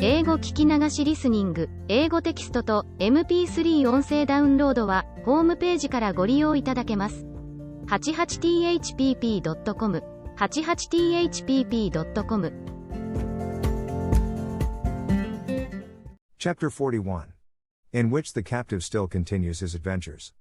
英語聞き流しリスニング、英語テキストと MP3 音声ダウンロードは、ホームページからご利用いただけます。88thpp.com、88thpp.com。Chapter 41. In which the captive still continues his adventures.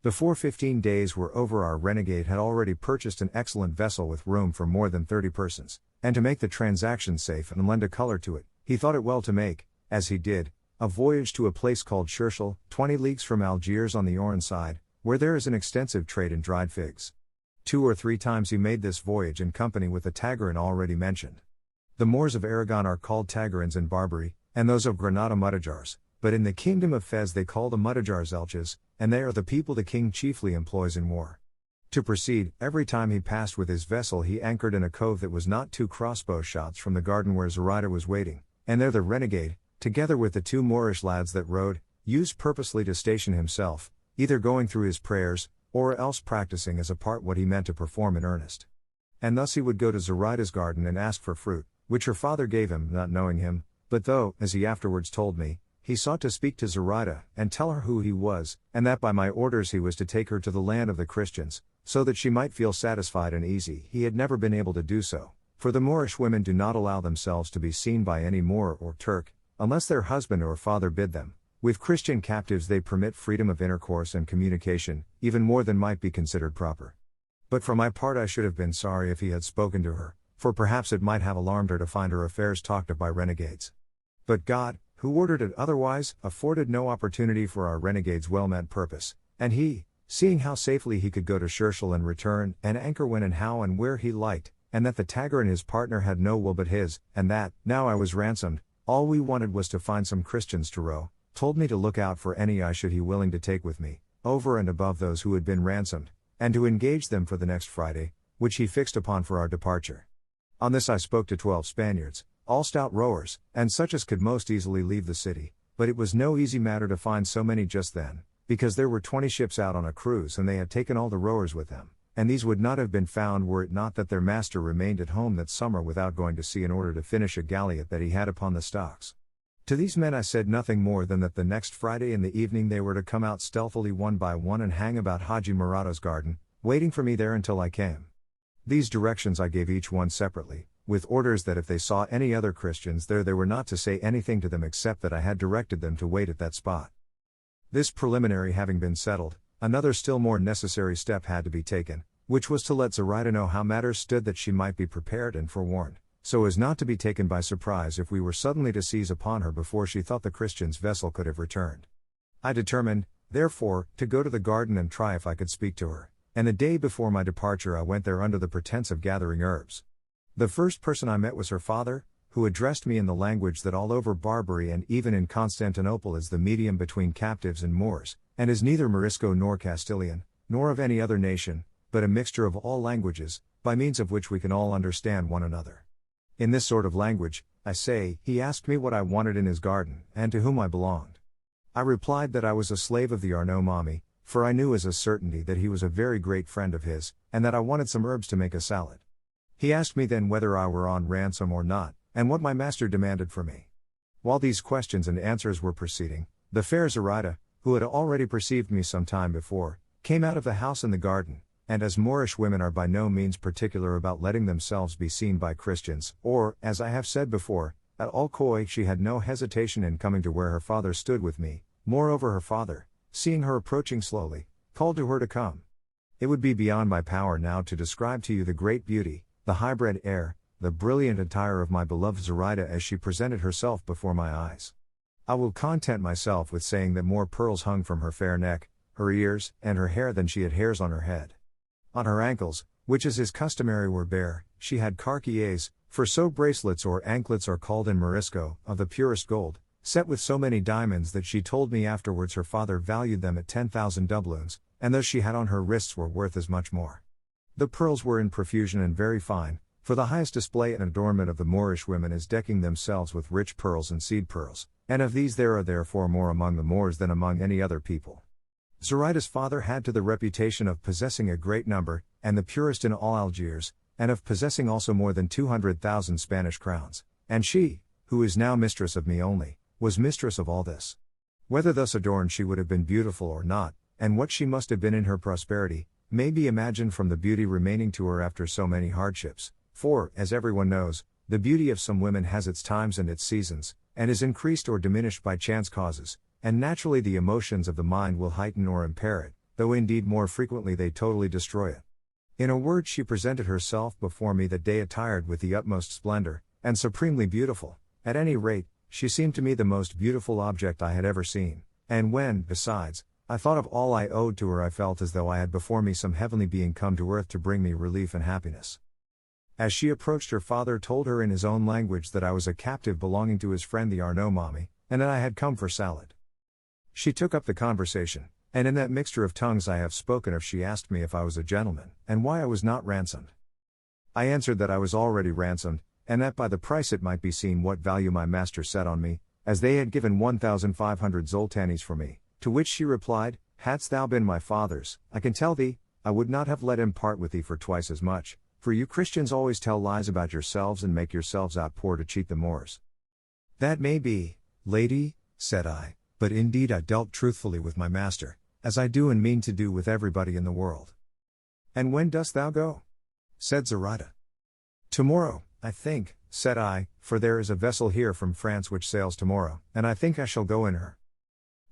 Before 15 days were over, our renegade had already purchased an excellent vessel with room for more than 30 persons, and to make the transaction safe and lend a color to it, he thought it well to make, as he did, a voyage to a place called Scherschel, 20 leagues from Algiers on the Oran side, where there is an extensive trade in dried figs. 2 or 3 times he made this voyage in company with the Tagarin already mentioned. The Moors of Aragon are called Tagarins in Barbary, and those of Granada Mudajars, but in the kingdom of Fez they call the Mudajars Elches, and they are the people the king chiefly employs in war. To proceed, every time he passed with his vessel he anchored in a cove that was not 2 crossbow shots from the garden where Zoraida was waiting, and there the renegade, together with the 2 Moorish lads that rowed, used purposely to station himself, either going through his prayers, or else practicing as a part what he meant to perform in earnest. And thus he would go to Zoraida's garden and ask for fruit, which her father gave him, not knowing him, but though, as he afterwards told me, he sought to speak to Zoraida, and tell her who he was, and that by my orders he was to take her to the land of the Christians, so that she might feel satisfied and easy, he had never been able to do so, for the Moorish women do not allow themselves to be seen by any Moor or Turk, unless their husband or father bid them. With Christian captives they permit freedom of intercourse and communication, even more than might be considered proper. But for my part I should have been sorry if he had spoken to her, for perhaps it might have alarmed her to find her affairs talked of by renegades. But God, who ordered it otherwise, afforded no opportunity for our renegade's well-meant purpose, and he, seeing how safely he could go to Scherschel and return, and anchor when and how and where he liked, and that the Tagarin his partner had no will but his, and that, now I was ransomed, all we wanted was to find some Christians to row, told me to look out for any I should he willing to take with me, over and above those who had been ransomed, and to engage them for the next Friday, which he fixed upon for our departure. On this I spoke to 12 Spaniards, all stout rowers, and such as could most easily leave the city, but it was no easy matter to find so many just then, because there were 20 ships out on a cruise and they had taken all the rowers with them, and these would not have been found were it not that their master remained at home that summer without going to sea in order to finish a galliot that he had upon the stocks. To these men I said nothing more than that the next Friday in the evening they were to come out stealthily one by one and hang about Haji Murata's garden, waiting for me there until I came. These directions I gave each one separately, with orders that if they saw any other Christians there they were not to say anything to them except that I had directed them to wait at that spot. This preliminary having been settled, another still more necessary step had to be taken, which was to let Zoraida know how matters stood that she might be prepared and forewarned, so as not to be taken by surprise if we were suddenly to seize upon her before she thought the Christian's vessel could have returned. I determined, therefore, to go to the garden and try if I could speak to her, and the day before my departure I went there under the pretense of gathering herbs. The first person I met was her father, who addressed me in the language that all over Barbary and even in Constantinople is the medium between captives and Moors, and is neither Morisco nor Castilian, nor of any other nation, but a mixture of all languages, by means of which we can all understand one another. In this sort of language, I say, he asked me what I wanted in his garden, and to whom I belonged. I replied that I was a slave of the Arnaud Mami, for I knew as a certainty that he was a very great friend of his, and that I wanted some herbs to make a salad. He asked me then whether I were on ransom or not, and what my master demanded for me. While these questions and answers were proceeding, the fair Zoraida, who had already perceived me some time before, came out of the house in the garden, and as Moorish women are by no means particular about letting themselves be seen by Christians, or, as I have said before, at all coy, she had no hesitation in coming to where her father stood with me. Moreover her father, seeing her approaching slowly, called to her to come. It would be beyond my power now to describe to you the great beauty, the high-bred air, the brilliant attire of my beloved Zoraida as she presented herself before my eyes. I will content myself with saying that more pearls hung from her fair neck, her ears, and her hair than she had hairs on her head. On her ankles, which as is customary were bare, she had carquiers, for so bracelets or anklets are called in Morisco, of the purest gold, set with so many diamonds that she told me afterwards her father valued them at 10,000 doubloons, and those she had on her wrists were worth as much more. The pearls were in profusion and very fine, for the highest display and adornment of the Moorish women is decking themselves with rich pearls and seed pearls, and of these there are therefore more among the Moors than among any other people. Zoraida's father had to the reputation of possessing a great number, and the purest in all Algiers, and of possessing also more than 200,000 Spanish crowns, and she, who is now mistress of me only, was mistress of all this. Whether thus adorned she would have been beautiful or not, and what she must have been in her prosperity, may be imagined from the beauty remaining to her after so many hardships, for, as everyone knows, the beauty of some women has its times and its seasons, and is increased or diminished by chance causes, and naturally the emotions of the mind will heighten or impair it, though indeed more frequently they totally destroy it. In a word, she presented herself before me that day attired with the utmost splendor, and supremely beautiful. At any rate, she seemed to me the most beautiful object I had ever seen, and when, besides, I thought of all I owed to her, I felt as though I had before me some heavenly being come to earth to bring me relief and happiness. As she approached, her father told her in his own language that I was a captive belonging to his friend the Arnaud Mommy, and that I had come for salad. She took up the conversation, and in that mixture of tongues I have spoken of, she asked me if I was a gentleman, and why I was not ransomed. I answered that I was already ransomed, and that by the price it might be seen what value my master set on me, as they had given 1,500 zoltanis for me, to which she replied, Hadst thou been my father's, I can tell thee, I would not have let him part with thee for twice as much, for you Christians always tell lies about yourselves and make yourselves out poor to cheat the Moors. That may be, lady, said I, but indeed I dealt truthfully with my master, as I do and mean to do with everybody in the world. And when dost thou go? Said Zoraida. Tomorrow, I think, said I, for there is a vessel here from France which sails tomorrow, and I think I shall go in her.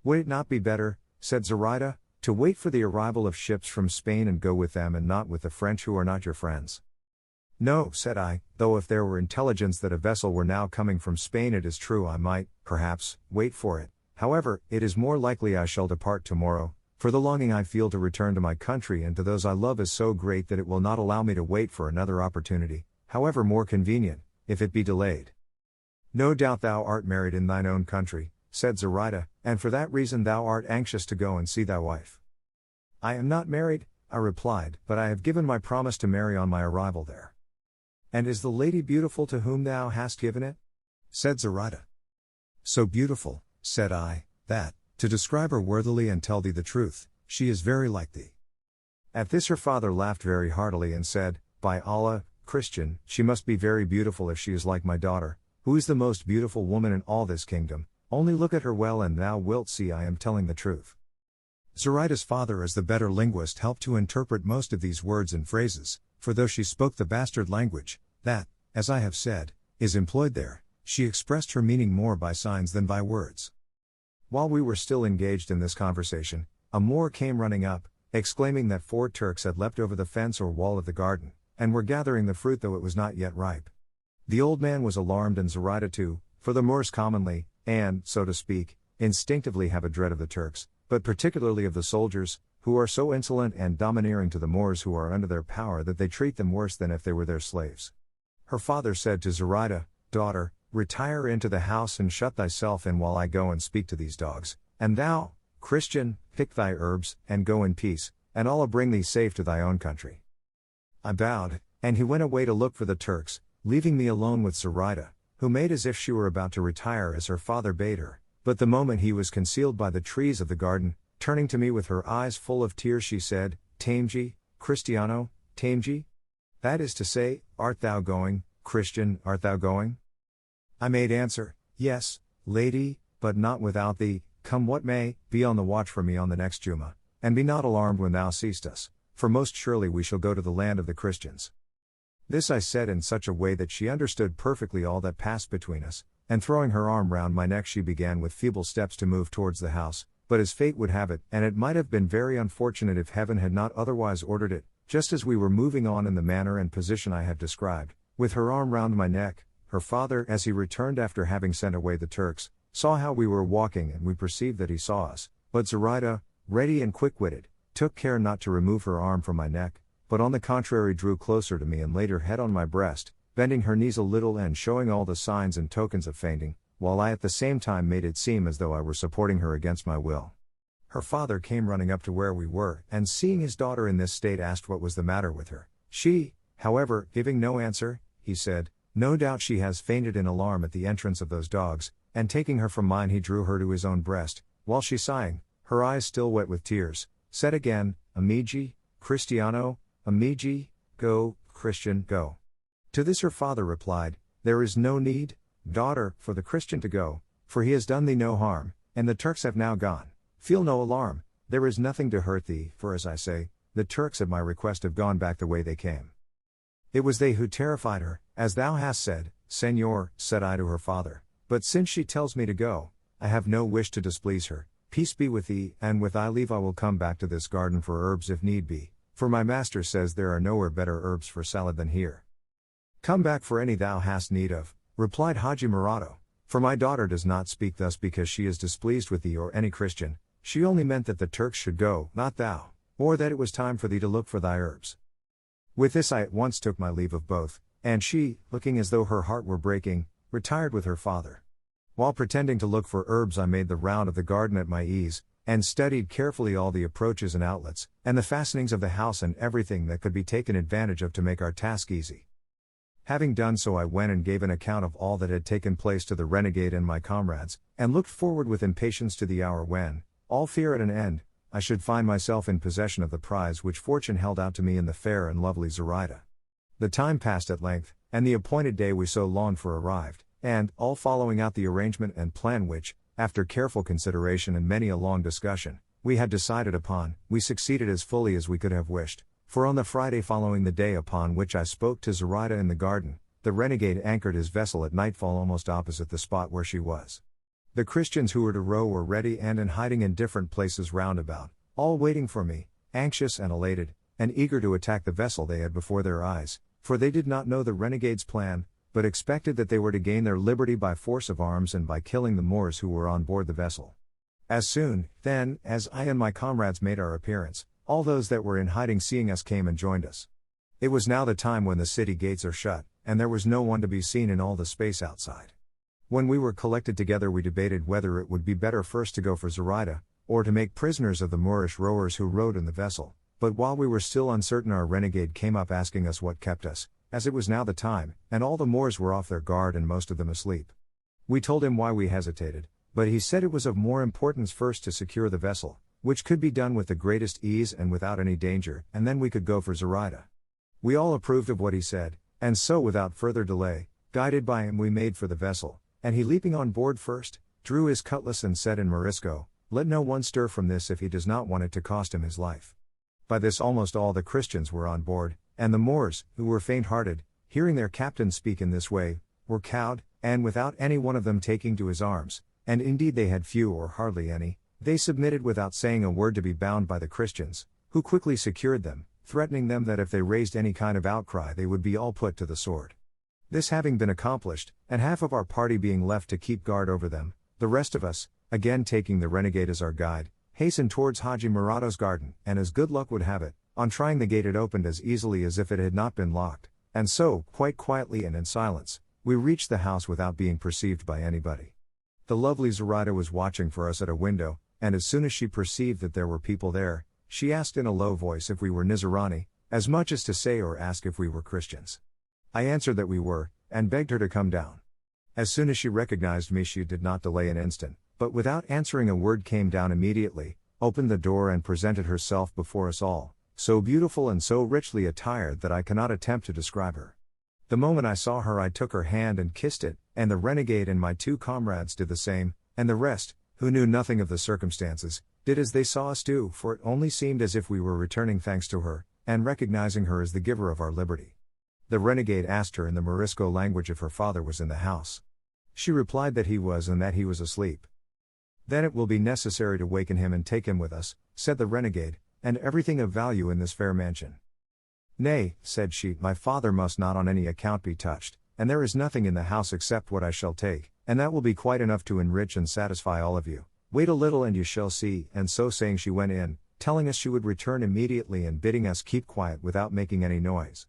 Would it not be better, said Zoraida, to wait for the arrival of ships from Spain and go with them and not with the French who are not your friends? No, said I, though if there were intelligence that a vessel were now coming from Spain, it is true I might, perhaps, wait for it. However, it is more likely I shall depart tomorrow, for the longing I feel to return to my country and to those I love is so great that it will not allow me to wait for another opportunity, however more convenient, if it be delayed. No doubt thou art married in thine own country, said Zoraida, and for that reason thou art anxious to go and see thy wife. I am not married, I replied, but I have given my promise to marry on my arrival there. And is the lady beautiful to whom thou hast given it? Said Zoraida. So beautiful, said I, that, to describe her worthily and tell thee the truth, she is very like thee. At this her father laughed very heartily and said, By Allah, Christian, she must be very beautiful if she is like my daughter, who is the most beautiful woman in all this kingdom. Only look at her well and thou wilt see I am telling the truth. Zoraida's father, as the better linguist, helped to interpret most of these words and phrases, for though she spoke the bastard language, that, as I have said, is employed there, she expressed her meaning more by signs than by words. While we were still engaged in this conversation, a Moor came running up, exclaiming that 4 Turks had leapt over the fence or wall of the garden, and were gathering the fruit though it was not yet ripe. The old man was alarmed and Zoraida too, for the Moors commonly, and, so to speak, instinctively have a dread of the Turks, but particularly of the soldiers, who are so insolent and domineering to the Moors who are under their power that they treat them worse than if they were their slaves. Her father said to Zoraida, Daughter, retire into the house and shut thyself in while I go and speak to these dogs, and thou, Christian, pick thy herbs, and go in peace, and Allah bring thee safe to thy own country. I bowed, and he went away to look for the Turks, leaving me alone with Zoraida, who made as if she were about to retire as her father bade her, but the moment he was concealed by the trees of the garden, turning to me with her eyes full of tears, she said, Tamji, Cristiano, Tamji? That is to say, art thou going, Christian, art thou going? I made answer, Yes, lady, but not without thee, come what may, be on the watch for me on the next Juma, and be not alarmed when thou seest us, for most surely we shall go to the land of the Christians. This I said in such a way that she understood perfectly all that passed between us, and throwing her arm round my neck she began with feeble steps to move towards the house, but as fate would have it, and it might have been very unfortunate if heaven had not otherwise ordered it, just as we were moving on in the manner and position I have described, with her arm round my neck, her father, as he returned after having sent away the Turks, saw how we were walking and we perceived that he saw us, but Zoraida, ready and quick-witted, took care not to remove her arm from my neck, but on the contrary drew closer to me and laid her head on my breast, bending her knees a little and showing all the signs and tokens of fainting, while I at the same time made it seem as though I were supporting her against my will. Her father came running up to where we were, and seeing his daughter in this state asked what was the matter with her. She, however, giving no answer, he said, No doubt she has fainted in alarm at the entrance of those dogs, and taking her from mine he drew her to his own breast, while she sighing, her eyes still wet with tears, said again, Amigi, Cristiano, Amigi, go, Christian, go. To this her father replied, There is no need, Daughter, for the Christian to go, for he has done thee no harm, and the Turks have now gone. Feel no alarm, there is nothing to hurt thee, for as I say, the Turks at my request have gone back the way they came. It was they who terrified her, as thou hast said, Señor, said I to her father, but since she tells me to go, I have no wish to displease her. Peace be with thee, and with thy leave I will come back to this garden for herbs if need be, for my master says there are nowhere better herbs for salad than here. Come back for any thou hast need of, replied Haji Murado, for my daughter does not speak thus because she is displeased with thee or any Christian, she only meant that the Turks should go, not thou, or that it was time for thee to look for thy herbs. With this I at once took my leave of both, and she, looking as though her heart were breaking, retired with her father. While pretending to look for herbs I made the round of the garden at my ease, and studied carefully all the approaches and outlets, and the fastenings of the house and everything that could be taken advantage of to make our task easy. Having done so I went and gave an account of all that had taken place to the renegade and my comrades, and looked forward with impatience to the hour when, all fear at an end, I should find myself in possession of the prize which fortune held out to me in the fair and lovely Zoraida. The time passed at length, and the appointed day we so longed for arrived, and, all following out the arrangement and plan which, after careful consideration and many a long discussion, we had decided upon, we succeeded as fully as we could have wished, for on the Friday following the day upon which I spoke to Zoraida in the garden, the renegade anchored his vessel at nightfall almost opposite the spot where she was. The Christians who were to row were ready and in hiding in different places round about, all waiting for me, anxious and elated, and eager to attack the vessel they had before their eyes, for they did not know the renegade's plan, but expected that they were to gain their liberty by force of arms and by killing the Moors who were on board the vessel. As soon, then, as I and my comrades made our appearance, all those that were in hiding seeing us came and joined us. It was now the time when the city gates are shut, and there was no one to be seen in all the space outside. When we were collected together we debated whether it would be better first to go for Zoraida, or to make prisoners of the Moorish rowers who rowed in the vessel, but while we were still uncertain our renegade came up asking us what kept us, as it was now the time, and all the Moors were off their guard and most of them asleep. We told him why we hesitated, but he said it was of more importance first to secure the vessel, which could be done with the greatest ease and without any danger, and then we could go for Zoraida. We all approved of what he said, and so without further delay, guided by him we made for the vessel, and he leaping on board first, drew his cutlass and said in Morisco, "Let no one stir from this if he does not want it to cost him his life." By this almost all the Christians were on board, and the Moors, who were faint-hearted, hearing their captain speak in this way, were cowed, and without any one of them taking to his arms, and indeed they had few or hardly any, they submitted without saying a word to be bound by the Christians, who quickly secured them, threatening them that if they raised any kind of outcry they would be all put to the sword. This having been accomplished, and half of our party being left to keep guard over them, the rest of us, again taking the renegade as our guide, hastened towards Haji Murado's garden, and as good luck would have it, on trying the gate it opened as easily as if it had not been locked, and so, quite quietly and in silence, we reached the house without being perceived by anybody. The lovely Zoraida was watching for us at a window, and as soon as she perceived that there were people there, she asked in a low voice if we were Nizarani, as much as to say or ask if we were Christians. I answered that we were, and begged her to come down. As soon as she recognized me she did not delay an instant, but without answering a word came down immediately, opened the door and presented herself before us all, so beautiful and so richly attired that I cannot attempt to describe her. The moment I saw her I took her hand and kissed it, and the renegade and my two comrades did the same, and the rest, who knew nothing of the circumstances, did as they saw us do, for it only seemed as if we were returning thanks to her, and recognizing her as the giver of our liberty. The renegade asked her in the Morisco language if her father was in the house. She replied that he was and that he was asleep. "Then it will be necessary to waken him and take him with us," said the renegade, "and everything of value in this fair mansion." "Nay," said she, "my father must not on any account be touched, and there is nothing in the house except what I shall take, and that will be quite enough to enrich and satisfy all of you. Wait a little and you shall see," and so saying she went in, telling us she would return immediately and bidding us keep quiet without making any noise.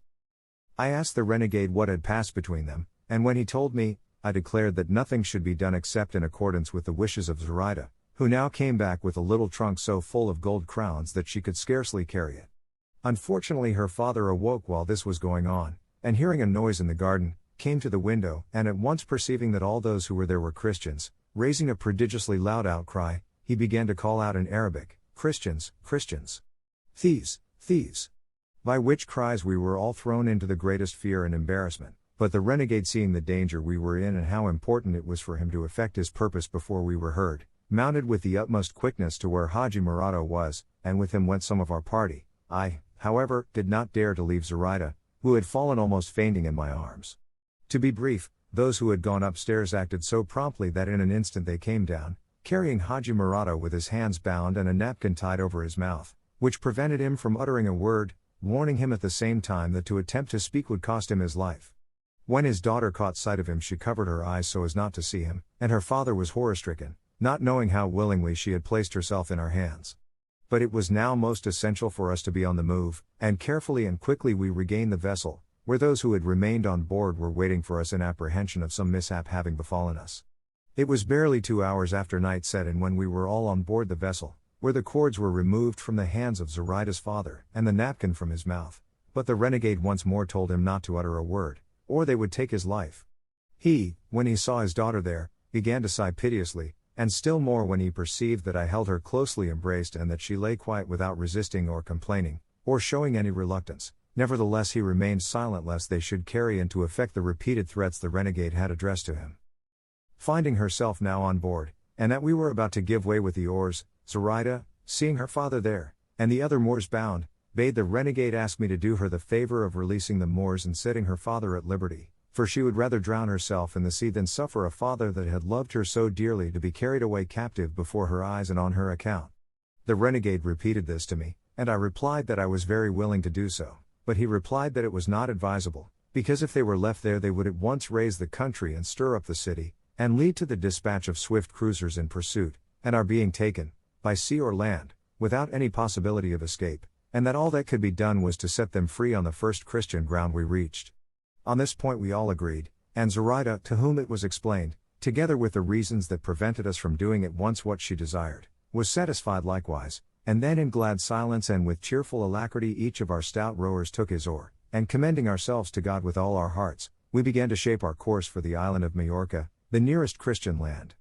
I asked the renegade what had passed between them, and when he told me, I declared that nothing should be done except in accordance with the wishes of Zoraida, who now came back with a little trunk so full of gold crowns that she could scarcely carry it. Unfortunately her father awoke while this was going on, and hearing a noise in the garden, came to the window, and at once perceiving that all those who were there were Christians, raising a prodigiously loud outcry, he began to call out in Arabic, "Christians, Christians! Thieves, thieves!" By which cries we were all thrown into the greatest fear and embarrassment, but the renegade, seeing the danger we were in and how important it was for him to effect his purpose before we were heard, mounted with the utmost quickness to where Haji Murado was, and with him went some of our party. I, however, did not dare to leave Zoraida, who had fallen almost fainting in my arms. To be brief, those who had gone upstairs acted so promptly that in an instant they came down, carrying Haji Murado with his hands bound and a napkin tied over his mouth, which prevented him from uttering a word, warning him at the same time that to attempt to speak would cost him his life. When his daughter caught sight of him, she covered her eyes so as not to see him, and her father was horror-stricken, not knowing how willingly she had placed herself in our hands. But it was now most essential for us to be on the move, and carefully and quickly we regained the vessel, where those who had remained on board were waiting for us in apprehension of some mishap having befallen us. It was barely 2 hours after night set in when we were all on board the vessel, where the cords were removed from the hands of Zoraida's father, and the napkin from his mouth, but the renegade once more told him not to utter a word, or they would take his life. He, when he saw his daughter there, began to sigh piteously, and still more when he perceived that I held her closely embraced and that she lay quiet without resisting or complaining, or showing any reluctance. Nevertheless he remained silent lest they should carry into effect the repeated threats the renegade had addressed to him. Finding herself now on board, and that we were about to give way with the oars, Zoraida, seeing her father there, and the other Moors bound, bade the renegade ask me to do her the favor of releasing the Moors and setting her father at liberty, for she would rather drown herself in the sea than suffer a father that had loved her so dearly to be carried away captive before her eyes and on her account. The renegade repeated this to me, and I replied that I was very willing to do so. But he replied that it was not advisable, because if they were left there they would at once raise the country and stir up the city, and lead to the dispatch of swift cruisers in pursuit, and our being taken, by sea or land, without any possibility of escape, and that all that could be done was to set them free on the first Christian ground we reached. On this point we all agreed, and Zoraida, to whom it was explained, together with the reasons that prevented us from doing at once what she desired, was satisfied likewise. And then in glad silence and with cheerful alacrity each of our stout rowers took his oar, and commending ourselves to God with all our hearts, we began to shape our course for the island of Majorca, the nearest Christian land.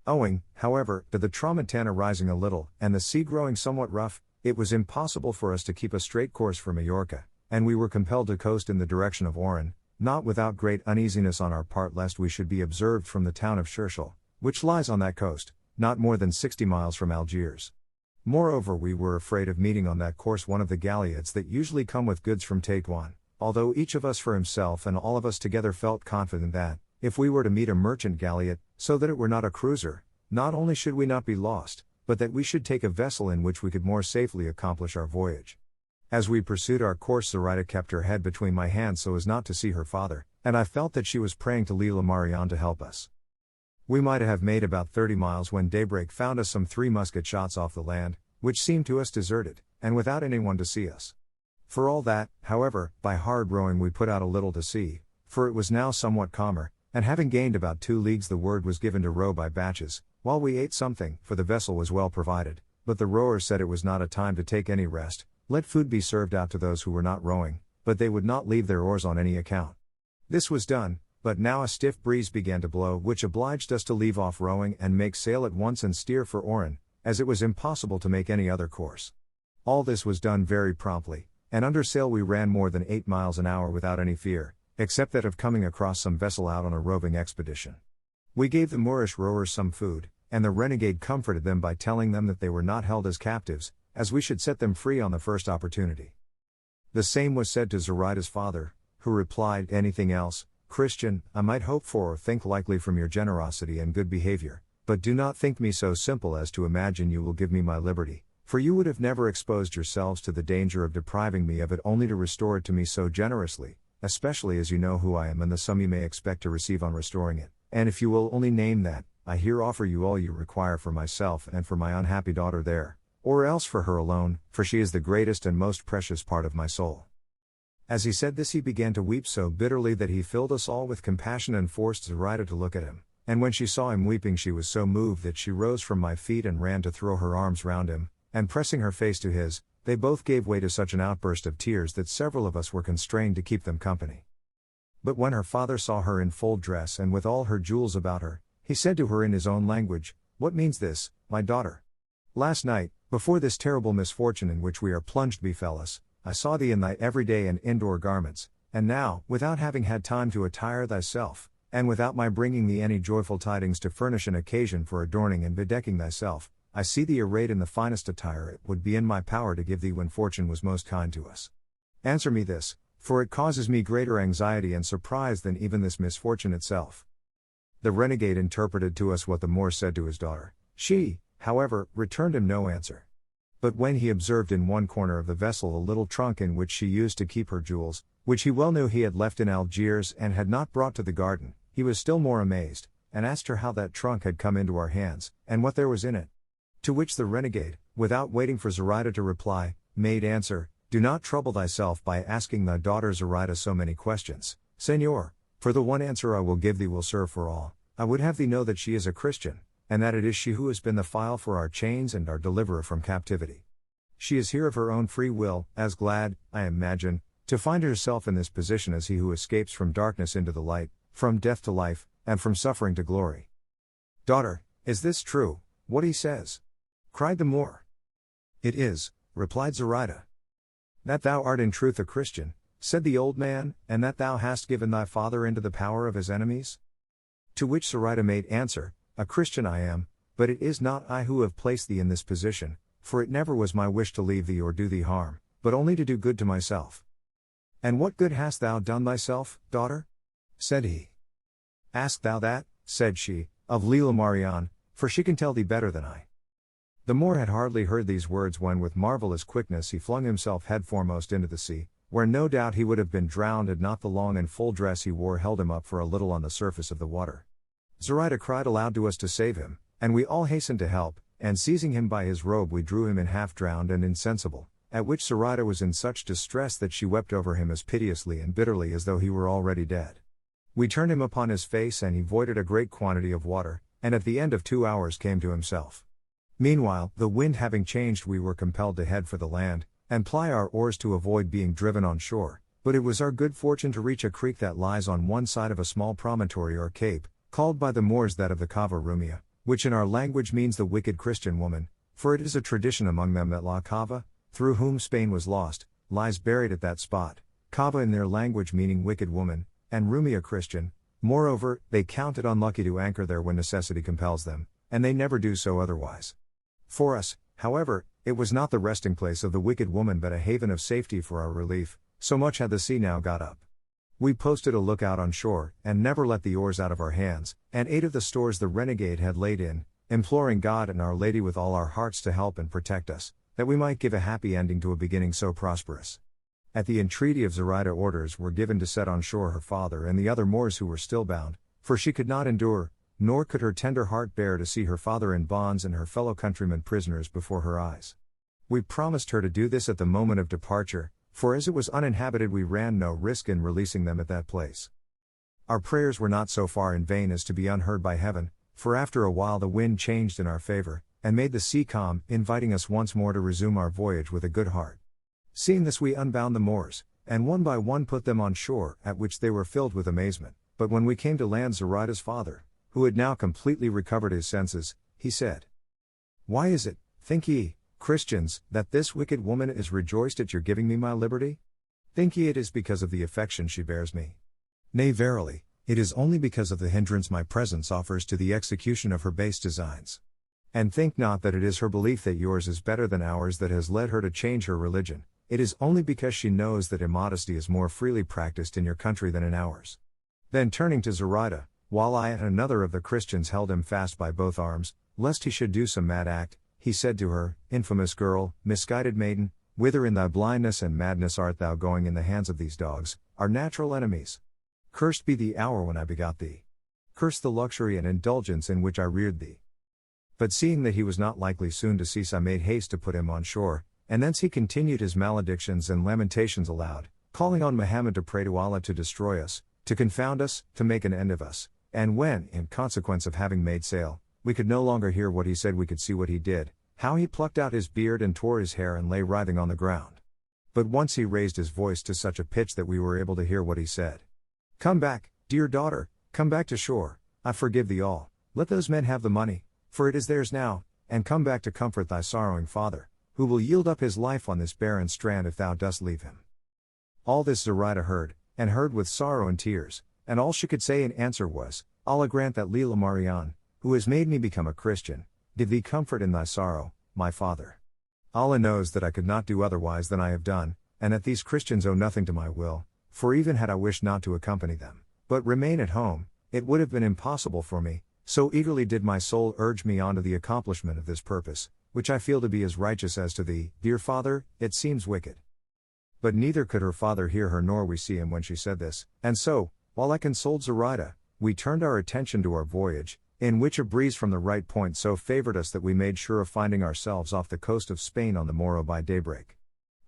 Owing, however, to the Tramontana rising a little, and the sea growing somewhat rough, it was impossible for us to keep a straight course for Majorca, and we were compelled to coast in the direction of Oran, not without great uneasiness on our part lest we should be observed from the town of Scherschel, which lies on that coast, not more than 60 miles from Algiers. Moreover, we were afraid of meeting on that course one of the galleots that usually come with goods from Tetuan, although each of us for himself and all of us together felt confident that, if we were to meet a merchant galleot, so that it were not a cruiser, not only should we not be lost, but that we should take a vessel in which we could more safely accomplish our voyage. As we pursued our course, Zoraida kept her head between my hands so as not to see her father, and I felt that she was praying to Lila Marianne to help us. We might have made about 30 miles when daybreak found us some 3 musket shots off the land, which seemed to us deserted, and without anyone to see us. For all that, however, by hard rowing we put out a little to sea, for it was now somewhat calmer, and having gained about 2 leagues the word was given to row by batches, while we ate something, for the vessel was well provided, but the rowers said it was not a time to take any rest, let food be served out to those who were not rowing, but they would not leave their oars on any account. This was done, but now a stiff breeze began to blow which obliged us to leave off rowing and make sail at once and steer for Oran, as it was impossible to make any other course. All this was done very promptly, and under sail we ran more than 8 miles an hour without any fear, except that of coming across some vessel out on a roving expedition. We gave the Moorish rowers some food, and the renegade comforted them by telling them that they were not held as captives, as we should set them free on the first opportunity. The same was said to Zoraida's father, who replied, "Anything else, Christian, I might hope for or think likely from your generosity and good behavior, but do not think me so simple as to imagine you will give me my liberty, for you would have never exposed yourselves to the danger of depriving me of it only to restore it to me so generously, especially as you know who I am and the sum you may expect to receive on restoring it, and if you will only name that, I here offer you all you require for myself and for my unhappy daughter there, or else for her alone, for she is the greatest and most precious part of my soul." As he said this he began to weep so bitterly that he filled us all with compassion and forced Zoraida to look at him, and when she saw him weeping she was so moved that she rose from my feet and ran to throw her arms round him, and pressing her face to his, they both gave way to such an outburst of tears that several of us were constrained to keep them company. But when her father saw her in full dress and with all her jewels about her, he said to her in his own language, "What means this, my daughter? Last night, before this terrible misfortune in which we are plunged befell us, I saw thee in thy everyday and indoor garments, and now, without having had time to attire thyself, and without my bringing thee any joyful tidings to furnish an occasion for adorning and bedecking thyself, I see thee arrayed in the finest attire it would be in my power to give thee when fortune was most kind to us. Answer me this, for it causes me greater anxiety and surprise than even this misfortune itself." The renegade interpreted to us what the Moor said to his daughter. She, however, returned him no answer. But when he observed in one corner of the vessel a little trunk in which she used to keep her jewels, which he well knew he had left in Algiers and had not brought to the garden, he was still more amazed, and asked her how that trunk had come into our hands, and what there was in it. To which the renegade, without waiting for Zoraida to reply, made answer, "Do not trouble thyself by asking thy daughter Zoraida so many questions, Señor, for the one answer I will give thee will serve for all. I would have thee know that she is a Christian, and that it is she who has been the file for our chains and our deliverer from captivity. She is here of her own free will, as glad, I imagine, to find herself in this position as he who escapes from darkness into the light, from death to life, and from suffering to glory." "Daughter, is this true, what he says?" cried the Moor. "It is," replied Zoraida. "That thou art in truth a Christian," said the old man, "and that thou hast given thy father into the power of his enemies?" To which Zoraida made answer, "A Christian I am, but it is not I who have placed thee in this position, for it never was my wish to leave thee or do thee harm, but only to do good to myself." "And what good hast thou done thyself, daughter?" said he. "Ask thou that," said she, "of Leila Marian, for she can tell thee better than I." The Moor had hardly heard these words when with marvelous quickness he flung himself headforemost into the sea, where no doubt he would have been drowned had not the long and full dress he wore held him up for a little on the surface of the water. Zoraida cried aloud to us to save him, and we all hastened to help, and seizing him by his robe we drew him in half drowned and insensible, at which Zoraida was in such distress that she wept over him as piteously and bitterly as though he were already dead. We turned him upon his face and he voided a great quantity of water, and at the end of 2 hours came to himself. Meanwhile, the wind having changed we were compelled to head for the land, and ply our oars to avoid being driven on shore, but it was our good fortune to reach a creek that lies on one side of a small promontory or cape, called by the Moors that of the Cava Rumia, which in our language means the wicked Christian woman, for it is a tradition among them that La Cava, through whom Spain was lost, lies buried at that spot, Cava in their language meaning wicked woman, and Rumia Christian. Moreover, they count it unlucky to anchor there when necessity compels them, and they never do so otherwise. For us, however, it was not the resting place of the wicked woman but a haven of safety for our relief, so much had the sea now got up. We posted a lookout on shore, and never let the oars out of our hands, and ate of the stores the renegade had laid in, imploring God and Our Lady with all our hearts to help and protect us, that we might give a happy ending to a beginning so prosperous. At the entreaty of Zoraida orders were given to set on shore her father and the other Moors who were still bound, for she could not endure, nor could her tender heart bear to see her father in bonds and her fellow countrymen prisoners before her eyes. We promised her to do this at the moment of departure, for as it was uninhabited we ran no risk in releasing them at that place. Our prayers were not so far in vain as to be unheard by heaven, for after a while the wind changed in our favor, and made the sea calm, inviting us once more to resume our voyage with a good heart. Seeing this we unbound the Moors, and one by one put them on shore, at which they were filled with amazement. But when we came to land, Zoraida's father, who had now completely recovered his senses, he said, "Why is it, think ye, Christians, that this wicked woman is rejoiced at your giving me my liberty? Think ye it is because of the affection she bears me? Nay, verily, it is only because of the hindrance my presence offers to the execution of her base designs. And think not that it is her belief that yours is better than ours that has led her to change her religion, it is only because she knows that immodesty is more freely practiced in your country than in ours." Then turning to Zoraida, while I and another of the Christians held him fast by both arms, lest he should do some mad act, he said to her, "Infamous girl, misguided maiden, whither in thy blindness and madness art thou going in the hands of these dogs, our natural enemies? Cursed be the hour when I begot thee. Cursed the luxury and indulgence in which I reared thee." But seeing that he was not likely soon to cease, I made haste to put him on shore, and thence he continued his maledictions and lamentations aloud, calling on Muhammad to pray to Allah to destroy us, to confound us, to make an end of us, and when, in consequence of having made sail, we could no longer hear what he said we could see what he did, how he plucked out his beard and tore his hair and lay writhing on the ground. But once he raised his voice to such a pitch that we were able to hear what he said. "Come back, dear daughter, come back to shore, I forgive thee all, let those men have the money, for it is theirs now, and come back to comfort thy sorrowing father, who will yield up his life on this barren strand if thou dost leave him." All this Zoraida heard, and heard with sorrow and tears, and all she could say in answer was, Allah grant that Leela Marian, who has made me become a Christian, give thee comfort in thy sorrow, my father. Allah knows that I could not do otherwise than I have done, and that these Christians owe nothing to my will, for even had I wished not to accompany them, but remain at home, it would have been impossible for me, so eagerly did my soul urge me on to the accomplishment of this purpose, which I feel to be as righteous as to thee, dear father, it seems wicked. But neither could her father hear her nor we see him when she said this, and so, while I consoled Zoraida, we turned our attention to our voyage, in which a breeze from the right point so favored us that we made sure of finding ourselves off the coast of Spain on the morrow by daybreak.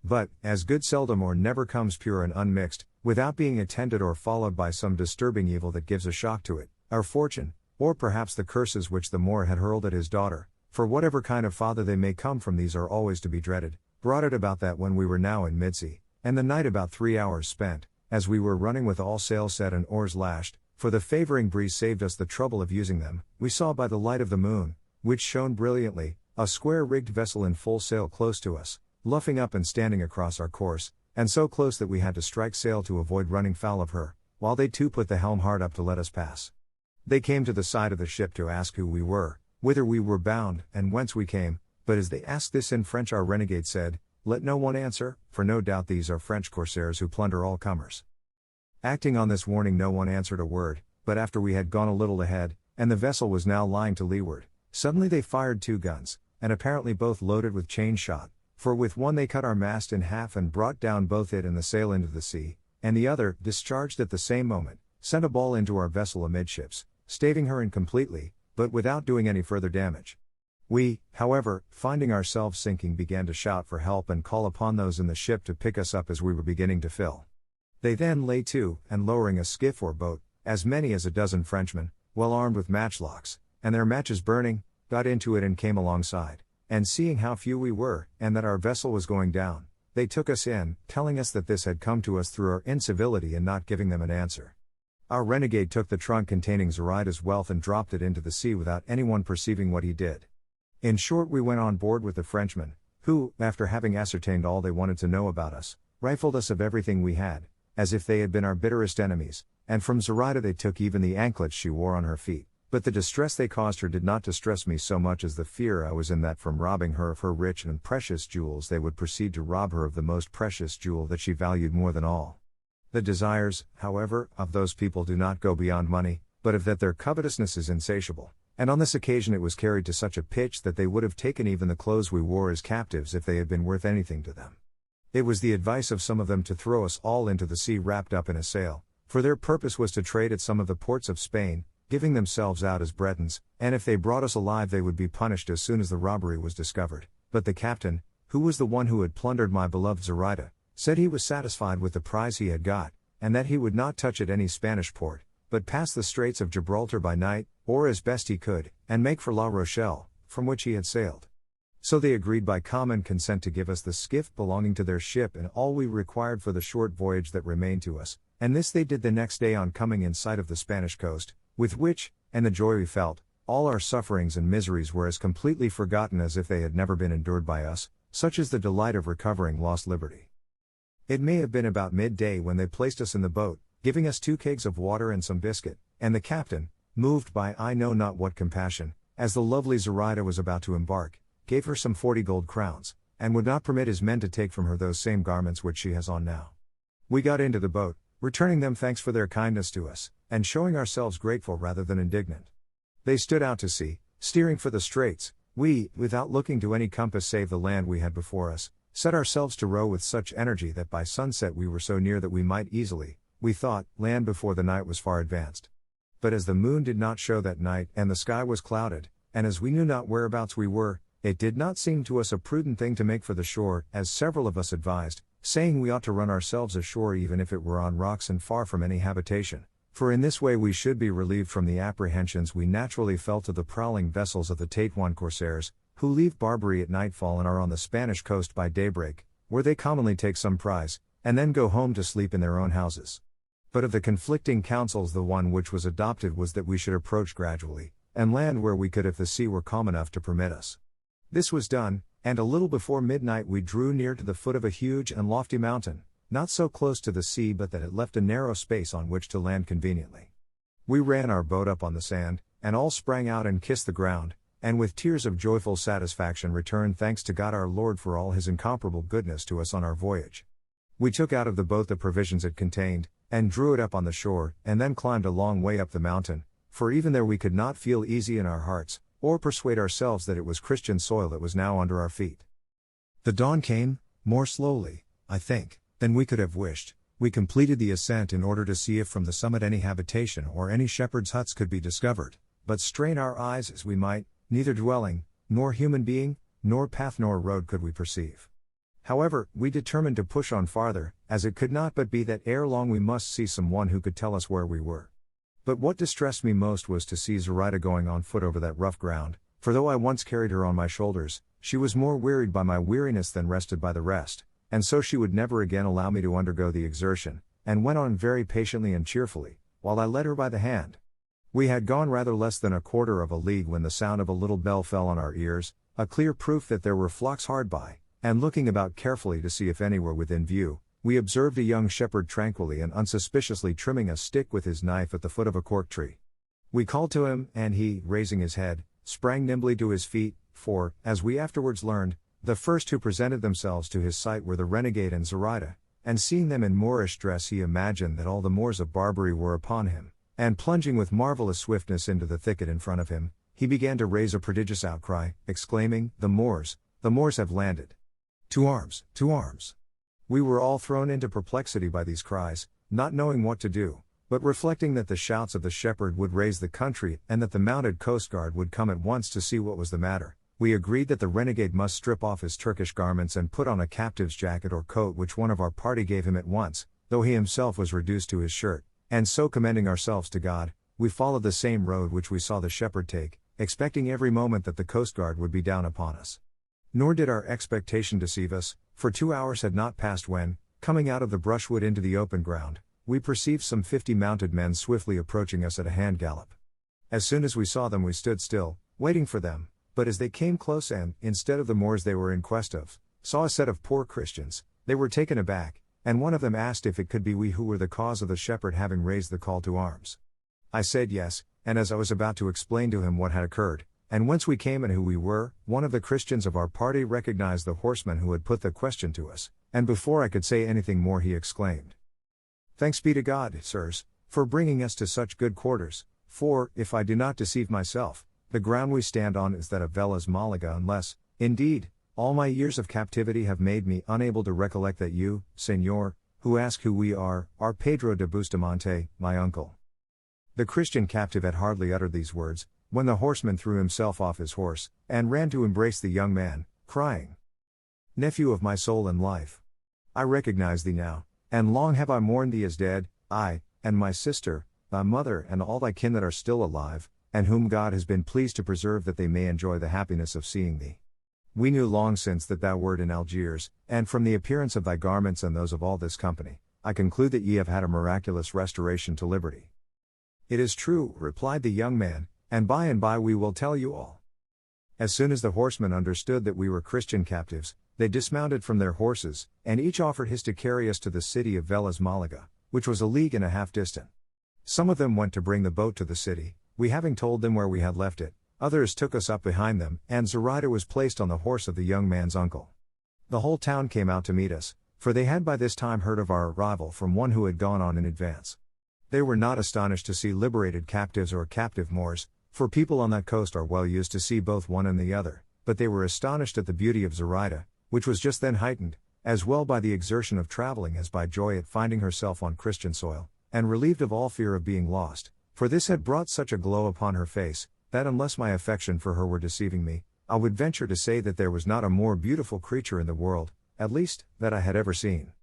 But, as good seldom or never comes pure and unmixed, without being attended or followed by some disturbing evil that gives a shock to it, our fortune, or perhaps the curses which the Moor had hurled at his daughter, for whatever kind of father they may come from, these are always to be dreaded, brought it about that when we were now in midsea, and the night about 3 hours spent, as we were running with all sail set and oars lashed, for the favoring breeze saved us the trouble of using them, we saw by the light of the moon, which shone brilliantly, a square-rigged vessel in full sail close to us, luffing up and standing across our course, and so close that we had to strike sail to avoid running foul of her, while they too put the helm hard up to let us pass. They came to the side of the ship to ask who we were, whither we were bound, and whence we came, but as they asked this in French, our renegade said, "Let no one answer, for no doubt these are French corsairs who plunder all comers." Acting on this warning, no one answered a word, but after we had gone a little ahead, and the vessel was now lying to leeward, suddenly they fired 2 guns, and apparently both loaded with chain shot, for with one they cut our mast in half and brought down both it and the sail into the sea, and the other, discharged at the same moment, sent a ball into our vessel amidships, staving her in completely, but without doing any further damage. We, however, finding ourselves sinking, began to shout for help and call upon those in the ship to pick us up as we were beginning to fill. They then lay to, and lowering a skiff or boat, as many as a dozen Frenchmen, well armed with matchlocks, and their matches burning, got into it and came alongside, and seeing how few we were, and that our vessel was going down, they took us in, telling us that this had come to us through our incivility in not giving them an answer. Our renegade took the trunk containing Zoraida's wealth and dropped it into the sea without anyone perceiving what he did. In short, we went on board with the Frenchmen, who, after having ascertained all they wanted to know about us, rifled us of everything we had, as if they had been our bitterest enemies, and from Zoraida they took even the anklets she wore on her feet, but the distress they caused her did not distress me so much as the fear I was in that from robbing her of her rich and precious jewels they would proceed to rob her of the most precious jewel that she valued more than all. The desires, however, of those people do not go beyond money, but of that their covetousness is insatiable, and on this occasion it was carried to such a pitch that they would have taken even the clothes we wore as captives if they had been worth anything to them. It was the advice of some of them to throw us all into the sea wrapped up in a sail, for their purpose was to trade at some of the ports of Spain, giving themselves out as Bretons, and if they brought us alive they would be punished as soon as the robbery was discovered. But the captain, who was the one who had plundered my beloved Zoraida, said he was satisfied with the prize he had got, and that he would not touch at any Spanish port, but pass the Straits of Gibraltar by night, or as best he could, and make for La Rochelle, from which he had sailed. So they agreed by common consent to give us the skiff belonging to their ship and all we required for the short voyage that remained to us, and this they did the next day on coming in sight of the Spanish coast, with which, and the joy we felt, all our sufferings and miseries were as completely forgotten as if they had never been endured by us, such is the delight of recovering lost liberty. It may have been about midday when they placed us in the boat, giving us 2 kegs of water and some biscuit, and the captain, moved by I know not what compassion, as the lovely Zoraida was about to embark, gave her some 40 gold crowns, and would not permit his men to take from her those same garments which she has on now. We got into the boat, returning them thanks for their kindness to us, and showing ourselves grateful rather than indignant. They stood out to sea, steering for the straits. We, without looking to any compass save the land we had before us, set ourselves to row with such energy that by sunset we were so near that we might easily, we thought, land before the night was far advanced. But as the moon did not show that night and the sky was clouded, and as we knew not whereabouts we were, it did not seem to us a prudent thing to make for the shore, as several of us advised, saying we ought to run ourselves ashore even if it were on rocks and far from any habitation, for in this way we should be relieved from the apprehensions we naturally felt of the prowling vessels of the Tetuan corsairs, who leave Barbary at nightfall and are on the Spanish coast by daybreak, where they commonly take some prize, and then go home to sleep in their own houses. But of the conflicting counsels the one which was adopted was that we should approach gradually, and land where we could if the sea were calm enough to permit us. This was done, and a little before midnight we drew near to the foot of a huge and lofty mountain, not so close to the sea but that it left a narrow space on which to land conveniently. We ran our boat up on the sand, and all sprang out and kissed the ground, and with tears of joyful satisfaction returned thanks to God our Lord for all his incomparable goodness to us on our voyage. We took out of the boat the provisions it contained, and drew it up on the shore, and then climbed a long way up the mountain, for even there we could not feel easy in our hearts, or persuade ourselves that it was Christian soil that was now under our feet. The dawn came, more slowly, I think, than we could have wished. We completed the ascent in order to see if from the summit any habitation or any shepherd's huts could be discovered, but strain our eyes as we might, neither dwelling, nor human being, nor path nor road could we perceive. However, we determined to push on farther, as it could not but be that ere long we must see some one who could tell us where we were. But what distressed me most was to see Zoraida going on foot over that rough ground, for though I once carried her on my shoulders, she was more wearied by my weariness than rested by the rest, and so she would never again allow me to undergo the exertion, and went on very patiently and cheerfully, while I led her by the hand. We had gone rather less than a quarter of a league when the sound of a little bell fell on our ears, a clear proof that there were flocks hard by, and looking about carefully to see if any were within view, we observed a young shepherd tranquilly and unsuspiciously trimming a stick with his knife at the foot of a cork tree. We called to him, and he, raising his head, sprang nimbly to his feet, for, as we afterwards learned, the first who presented themselves to his sight were the renegade and Zoraida, and seeing them in Moorish dress he imagined that all the Moors of Barbary were upon him, and plunging with marvelous swiftness into the thicket in front of him, he began to raise a prodigious outcry, exclaiming, the Moors have landed! To arms, to arms! We were all thrown into perplexity by these cries, not knowing what to do, but reflecting that the shouts of the shepherd would raise the country and that the mounted coast guard would come at once to see what was the matter. We agreed that the renegade must strip off his Turkish garments and put on a captive's jacket or coat which one of our party gave him at once, though he himself was reduced to his shirt, and so commending ourselves to God, we followed the same road which we saw the shepherd take, expecting every moment that the coast guard would be down upon us. Nor did our expectation deceive us, for 2 hours had not passed when, coming out of the brushwood into the open ground, we perceived some 50 mounted men swiftly approaching us at a hand gallop. As soon as we saw them we stood still, waiting for them. But as they came close and, instead of the Moors they were in quest of, saw a set of poor Christians, they were taken aback, and one of them asked if it could be we who were the cause of the shepherd having raised the call to arms. I said yes, and as I was about to explain to him what had occurred, and whence we came and who we were, one of the Christians of our party recognized the horseman who had put the question to us, and before I could say anything more he exclaimed, Thanks be to God, sirs, for bringing us to such good quarters, for, if I do not deceive myself, the ground we stand on is that of Velas Malaga unless, indeed, all my years of captivity have made me unable to recollect that you, Señor, who ask who we are Pedro de Bustamante, my uncle. The Christian captive had hardly uttered these words, when the horseman threw himself off his horse, and ran to embrace the young man, crying, Nephew of my soul and life! I recognize thee now, and long have I mourned thee as dead, I, and my sister, thy mother and all thy kin that are still alive, and whom God has been pleased to preserve that they may enjoy the happiness of seeing thee. We knew long since that thou wert in Algiers, and from the appearance of thy garments and those of all this company, I conclude that ye have had a miraculous restoration to liberty. It is true, replied the young man, and by we will tell you all. As soon as the horsemen understood that we were Christian captives, they dismounted from their horses, and each offered his to carry us to the city of Velas Malaga, which was 1.5 leagues distant. Some of them went to bring the boat to the city, we having told them where we had left it, others took us up behind them, and Zoraida was placed on the horse of the young man's uncle. The whole town came out to meet us, for they had by this time heard of our arrival from one who had gone on in advance. They were not astonished to see liberated captives or captive Moors, for people on that coast are well used to see both one and the other, but they were astonished at the beauty of Zoraida, which was just then heightened, as well by the exertion of traveling as by joy at finding herself on Christian soil, and relieved of all fear of being lost, for this had brought such a glow upon her face, that unless my affection for her were deceiving me, I would venture to say that there was not a more beautiful creature in the world, at least, that I had ever seen.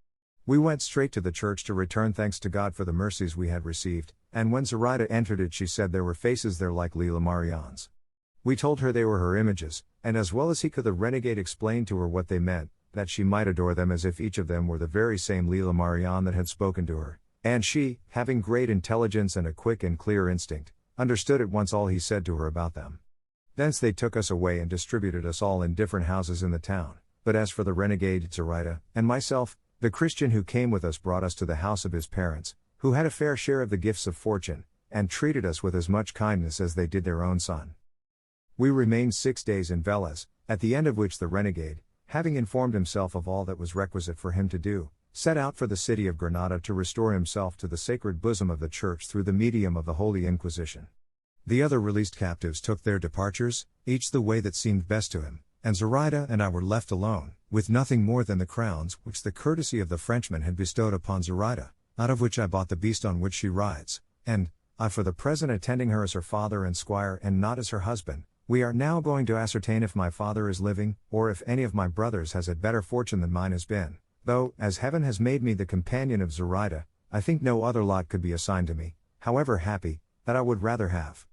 We went straight to the church to return thanks to God for the mercies we had received, and when Zoraida entered it she said there were faces there like Lila Marianne's. We told her they were her images, and as well as he could the renegade explained to her what they meant, that she might adore them as if each of them were the very same Lila Marianne that had spoken to her, and she, having great intelligence and a quick and clear instinct, understood at once all he said to her about them. Thence they took us away and distributed us all in different houses in the town, but as for the renegade, Zoraida, and myself, The Christian who came with us brought us to the house of his parents, who had a fair share of the gifts of fortune, and treated us with as much kindness as they did their own son. We remained 6 days in Velez, at the end of which the renegade, having informed himself of all that was requisite for him to do, set out for the city of Granada to restore himself to the sacred bosom of the Church through the medium of the Holy Inquisition. The other released captives took their departures, each the way that seemed best to him, and Zoraida and I were left alone, with nothing more than the crowns which the courtesy of the Frenchman had bestowed upon Zoraida, out of which I bought the beast on which she rides, and, I for the present attending her as her father and squire and not as her husband. We are now going to ascertain if my father is living, or if any of my brothers has had better fortune than mine has been, though, as heaven has made me the companion of Zoraida, I think no other lot could be assigned to me, however happy, that I would rather have.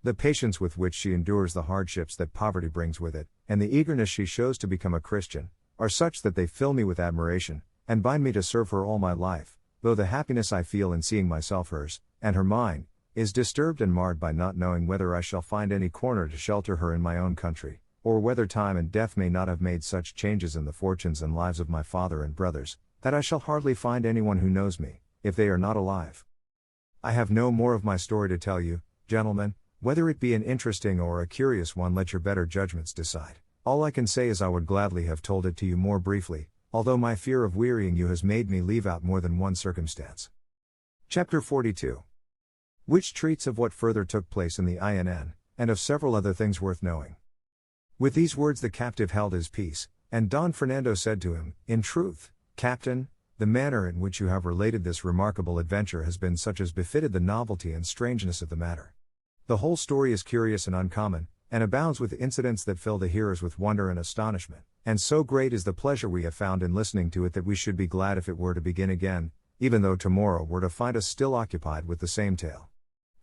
The patience with which she endures the hardships that poverty brings with it, and the eagerness she shows to become a Christian, are such that they fill me with admiration, and bind me to serve her all my life, though the happiness I feel in seeing myself hers, and her mine, is disturbed and marred by not knowing whether I shall find any corner to shelter her in my own country, or whether time and death may not have made such changes in the fortunes and lives of my father and brothers, that I shall hardly find anyone who knows me, if they are not alive. I have no more of my story to tell you, gentlemen, whether it be an interesting or a curious one let your better judgments decide. All I can say is I would gladly have told it to you more briefly, although my fear of wearying you has made me leave out more than one circumstance. Chapter 42. Which treats of what further took place in the INN, and of several other things worth knowing. With these words the captive held his peace, and Don Fernando said to him, "In truth, Captain, the manner in which you have related this remarkable adventure has been such as befitted the novelty and strangeness of the matter. The whole story is curious and uncommon, and abounds with incidents that fill the hearers with wonder and astonishment, and so great is the pleasure we have found in listening to it that we should be glad if it were to begin again, even though tomorrow were to find us still occupied with the same tale."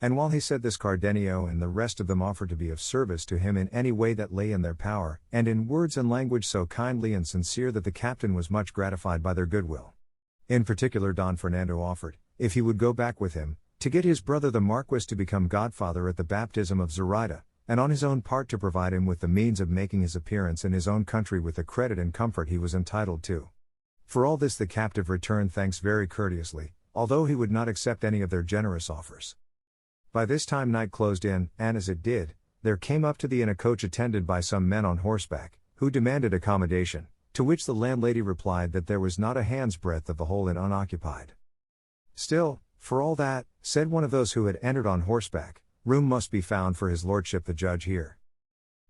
And while he said this, Cardenio and the rest of them offered to be of service to him in any way that lay in their power, and in words and language so kindly and sincere that the captain was much gratified by their goodwill. In particular Don Fernando offered, if he would go back with him, to get his brother the Marquis to become godfather at the baptism of Zoraida, and on his own part to provide him with the means of making his appearance in his own country with the credit and comfort he was entitled to. For all this the captive returned thanks very courteously, although he would not accept any of their generous offers. By this time night closed in, and as it did, there came up to the inn a coach attended by some men on horseback, who demanded accommodation, to which the landlady replied that there was not a hand's breadth of the whole inn unoccupied. Still, for all that, said one of those who had entered on horseback, room must be found for his lordship the judge here.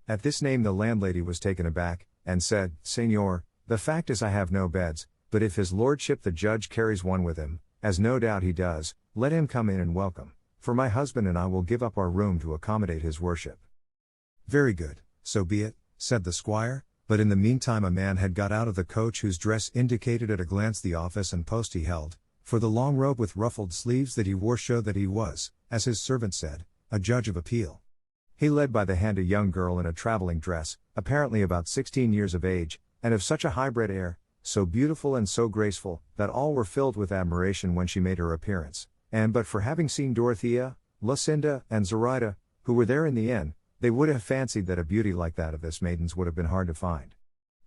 At this name the landlady was taken aback, and said, "Señor, the fact is I have no beds, but if his lordship the judge carries one with him, as no doubt he does, let him come in and welcome. For my husband and I will give up our room to accommodate his worship." "Very good, so be it," said the squire, but in the meantime a man had got out of the coach whose dress indicated at a glance the office and post he held, for the long robe with ruffled sleeves that he wore showed that he was, as his servant said, a judge of appeal. He led by the hand a young girl in a traveling dress, apparently about 16 years of age, and of such a high-bred air, so beautiful and so graceful, that all were filled with admiration when she made her appearance. And but for having seen Dorothea, Lucinda, and Zoraida, who were there in the inn, they would have fancied that a beauty like that of this maiden's would have been hard to find.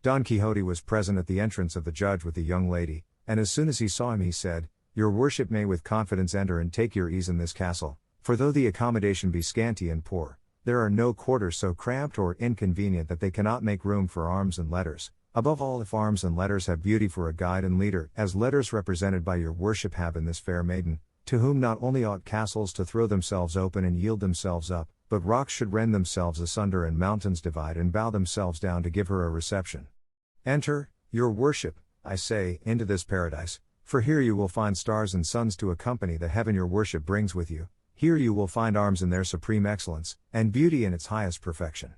Don Quixote was present at the entrance of the judge with the young lady, and as soon as he saw him he said, "Your worship may with confidence enter and take your ease in this castle, for though the accommodation be scanty and poor, there are no quarters so cramped or inconvenient that they cannot make room for arms and letters, above all if arms and letters have beauty for a guide and leader, as letters represented by your worship have in this fair maiden, to whom not only ought castles to throw themselves open and yield themselves up, but rocks should rend themselves asunder and mountains divide and bow themselves down to give her a reception. Enter, your worship, I say, into this paradise, for here you will find stars and suns to accompany the heaven your worship brings with you, here you will find arms in their supreme excellence, and beauty in its highest perfection."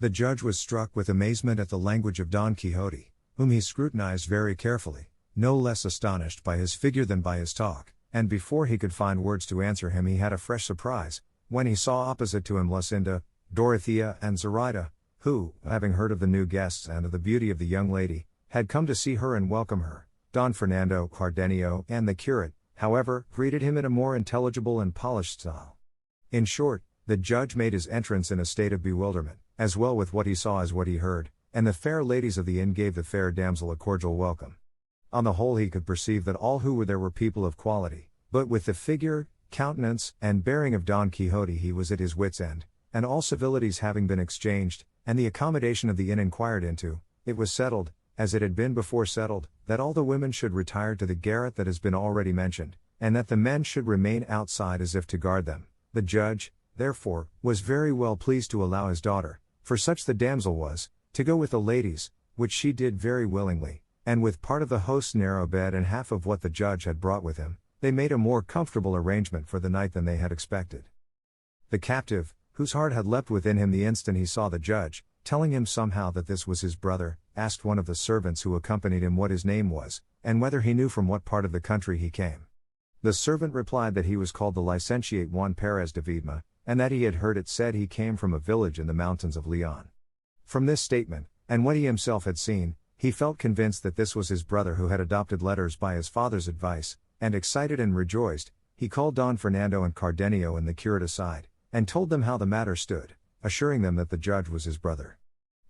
The judge was struck with amazement at the language of Don Quixote, whom he scrutinized very carefully, no less astonished by his figure than by his talk. And before he could find words to answer him he had a fresh surprise, when he saw opposite to him Lucinda, Dorothea and Zoraida, who, having heard of the new guests and of the beauty of the young lady, had come to see her and welcome her. Don Fernando, Cardenio, and the curate, however, greeted him in a more intelligible and polished style. In short, the judge made his entrance in a state of bewilderment, as well with what he saw as what he heard, and the fair ladies of the inn gave the fair damsel a cordial welcome. On the whole, he could perceive that all who were there were people of quality, but with the figure, countenance, and bearing of Don Quixote he was at his wit's end, and all civilities having been exchanged, and the accommodation of the inn inquired into, it was settled, as it had been before settled, that all the women should retire to the garret that has been already mentioned, and that the men should remain outside as if to guard them. The judge, therefore, was very well pleased to allow his daughter, for such the damsel was, to go with the ladies, which she did very willingly, and with part of the host's narrow bed and half of what the judge had brought with him, they made a more comfortable arrangement for the night than they had expected. The captive, whose heart had leapt within him the instant he saw the judge, telling him somehow that this was his brother, asked one of the servants who accompanied him what his name was, and whether he knew from what part of the country he came. The servant replied that he was called the licentiate Juan Perez de Viedma, and that he had heard it said he came from a village in the mountains of Leon. From this statement, and what he himself had seen, he felt convinced that this was his brother who had adopted letters by his father's advice, and excited and rejoiced, he called Don Fernando and Cardenio and the curate aside, and told them how the matter stood, assuring them that the judge was his brother.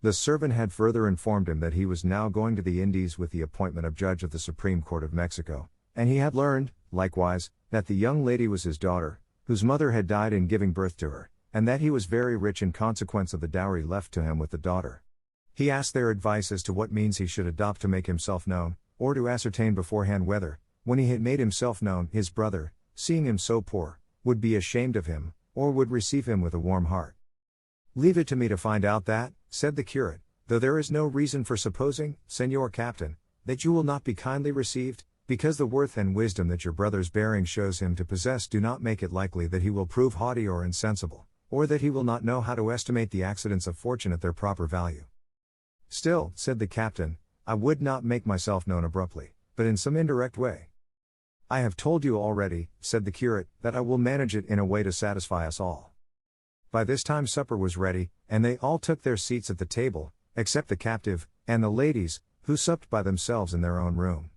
The servant had further informed him that he was now going to the Indies with the appointment of judge of the Supreme Court of Mexico, and he had learned, likewise, that the young lady was his daughter, whose mother had died in giving birth to her, and that he was very rich in consequence of the dowry left to him with the daughter. He asked their advice as to what means he should adopt to make himself known, or to ascertain beforehand whether, when he had made himself known, his brother, seeing him so poor, would be ashamed of him, or would receive him with a warm heart. "Leave it to me to find out that," said the curate, "though there is no reason for supposing, Señor Captain, that you will not be kindly received, because the worth and wisdom that your brother's bearing shows him to possess do not make it likely that he will prove haughty or insensible, or that he will not know how to estimate the accidents of fortune at their proper value." "Still," said the captain, "I would not make myself known abruptly, but in some indirect way." "I have told you already," said the curate, "that I will manage it in a way to satisfy us all." By this time supper was ready, and they all took their seats at the table, except the captive, and the ladies, who supped by themselves in their own room.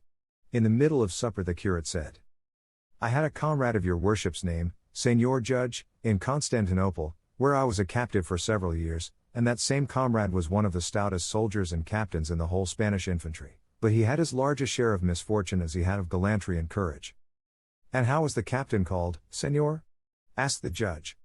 In the middle of supper the curate said, "I had a comrade of your worship's name, Señor Judge, in Constantinople, where I was a captive for several years, and that same comrade was one of the stoutest soldiers and captains in the whole Spanish infantry, but he had as large a share of misfortune as he had of gallantry and courage." "And how was the captain called, Señor?" asked the judge.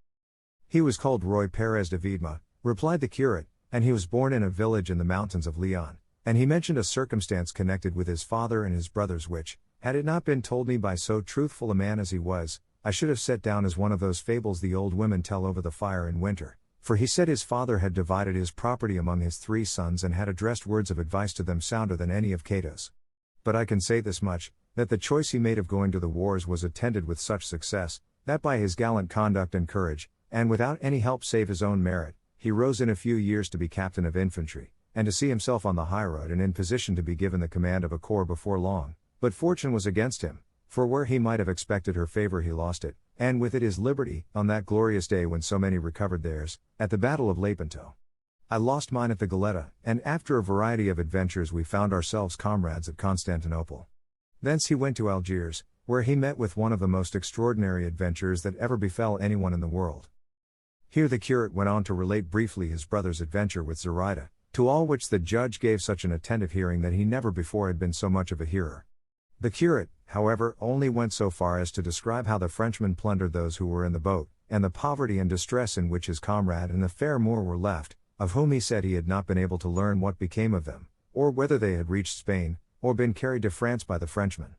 "He was called Ruy Perez de Viedma," replied the curate, "and he was born in a village in the mountains of Leon, and he mentioned a circumstance connected with his father and his brothers which, had it not been told me by so truthful a man as he was, I should have set down as one of those fables the old women tell over the fire in winter, for he said his father had divided his property among his 3 sons and had addressed words of advice to them sounder than any of Cato's. But I can say this much, that the choice he made of going to the wars was attended with such success, that by his gallant conduct and courage, and without any help save his own merit, he rose in a few years to be captain of infantry, and to see himself on the highroad and in position to be given the command of a corps before long, but fortune was against him, for where he might have expected her favor he lost it, and with it his liberty, on that glorious day when so many recovered theirs, at the battle of Lepanto. I lost mine at the Goleta, and after a variety of adventures we found ourselves comrades at Constantinople. Thence he went to Algiers, where he met with one of the most extraordinary adventures that ever befell anyone in the world." Here the curate went on to relate briefly his brother's adventure with Zoraida, to all which the judge gave such an attentive hearing that he never before had been so much of a hearer. The curate, however, only went so far as to describe how the Frenchman plundered those who were in the boat, and the poverty and distress in which his comrade and the fair Moor were left, of whom he said he had not been able to learn what became of them, or whether they had reached Spain, or been carried to France by the Frenchmen.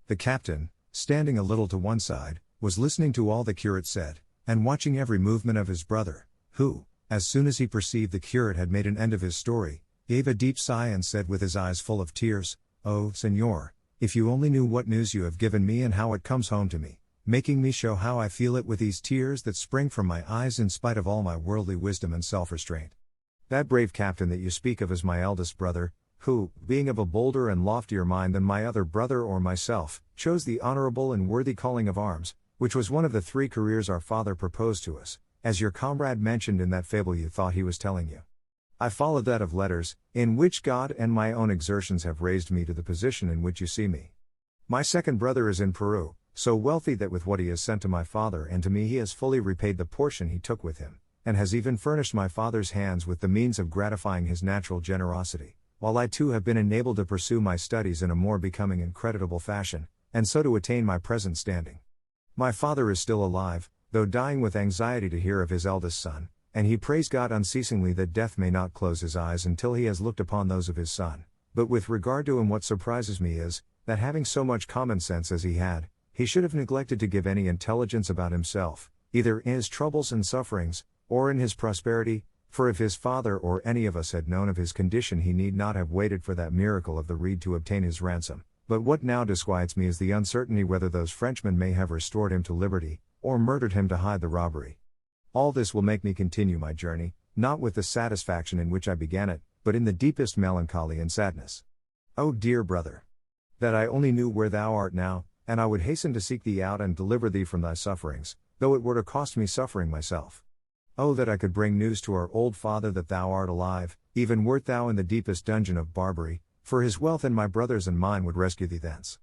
The captain, standing a little to one side, was listening to all the curate said, and watching every movement of his brother, who, as soon as he perceived the curate had made an end of his story, gave a deep sigh and said with his eyes full of tears, "Oh, Señor, if you only knew what news you have given me and how it comes home to me, making me show how I feel it with these tears that spring from my eyes in spite of all my worldly wisdom and self-restraint. That brave captain that you speak of is my eldest brother, who, being of a bolder and loftier mind than my other brother or myself, chose the honorable and worthy calling of arms, which was one of the 3 careers our father proposed to us, as your comrade mentioned in that fable you thought he was telling you. I followed that of letters, in which God and my own exertions have raised me to the position in which you see me. My second brother is in Peru, so wealthy that with what he has sent to my father and to me he has fully repaid the portion he took with him, and has even furnished my father's hands with the means of gratifying his natural generosity, while I too have been enabled to pursue my studies in a more becoming and creditable fashion, and so to attain my present standing. My father is still alive, though dying with anxiety to hear of his eldest son, and he prays God unceasingly that death may not close his eyes until he has looked upon those of his son. But with regard to him, what surprises me is, that having so much common sense as he had, he should have neglected to give any intelligence about himself, either in his troubles and sufferings, or in his prosperity, for if his father or any of us had known of his condition, he need not have waited for that miracle of the reed to obtain his ransom. But what now disquiets me is the uncertainty whether those Frenchmen may have restored him to liberty, or murdered him to hide the robbery. All this will make me continue my journey, not with the satisfaction in which I began it, but in the deepest melancholy and sadness. O dear brother! That I only knew where thou art now, and I would hasten to seek thee out and deliver thee from thy sufferings, though it were to cost me suffering myself. Oh, that I could bring news to our old father that thou art alive, even wert thou in the deepest dungeon of Barbary, for his wealth and my brothers and mine would rescue thee thence.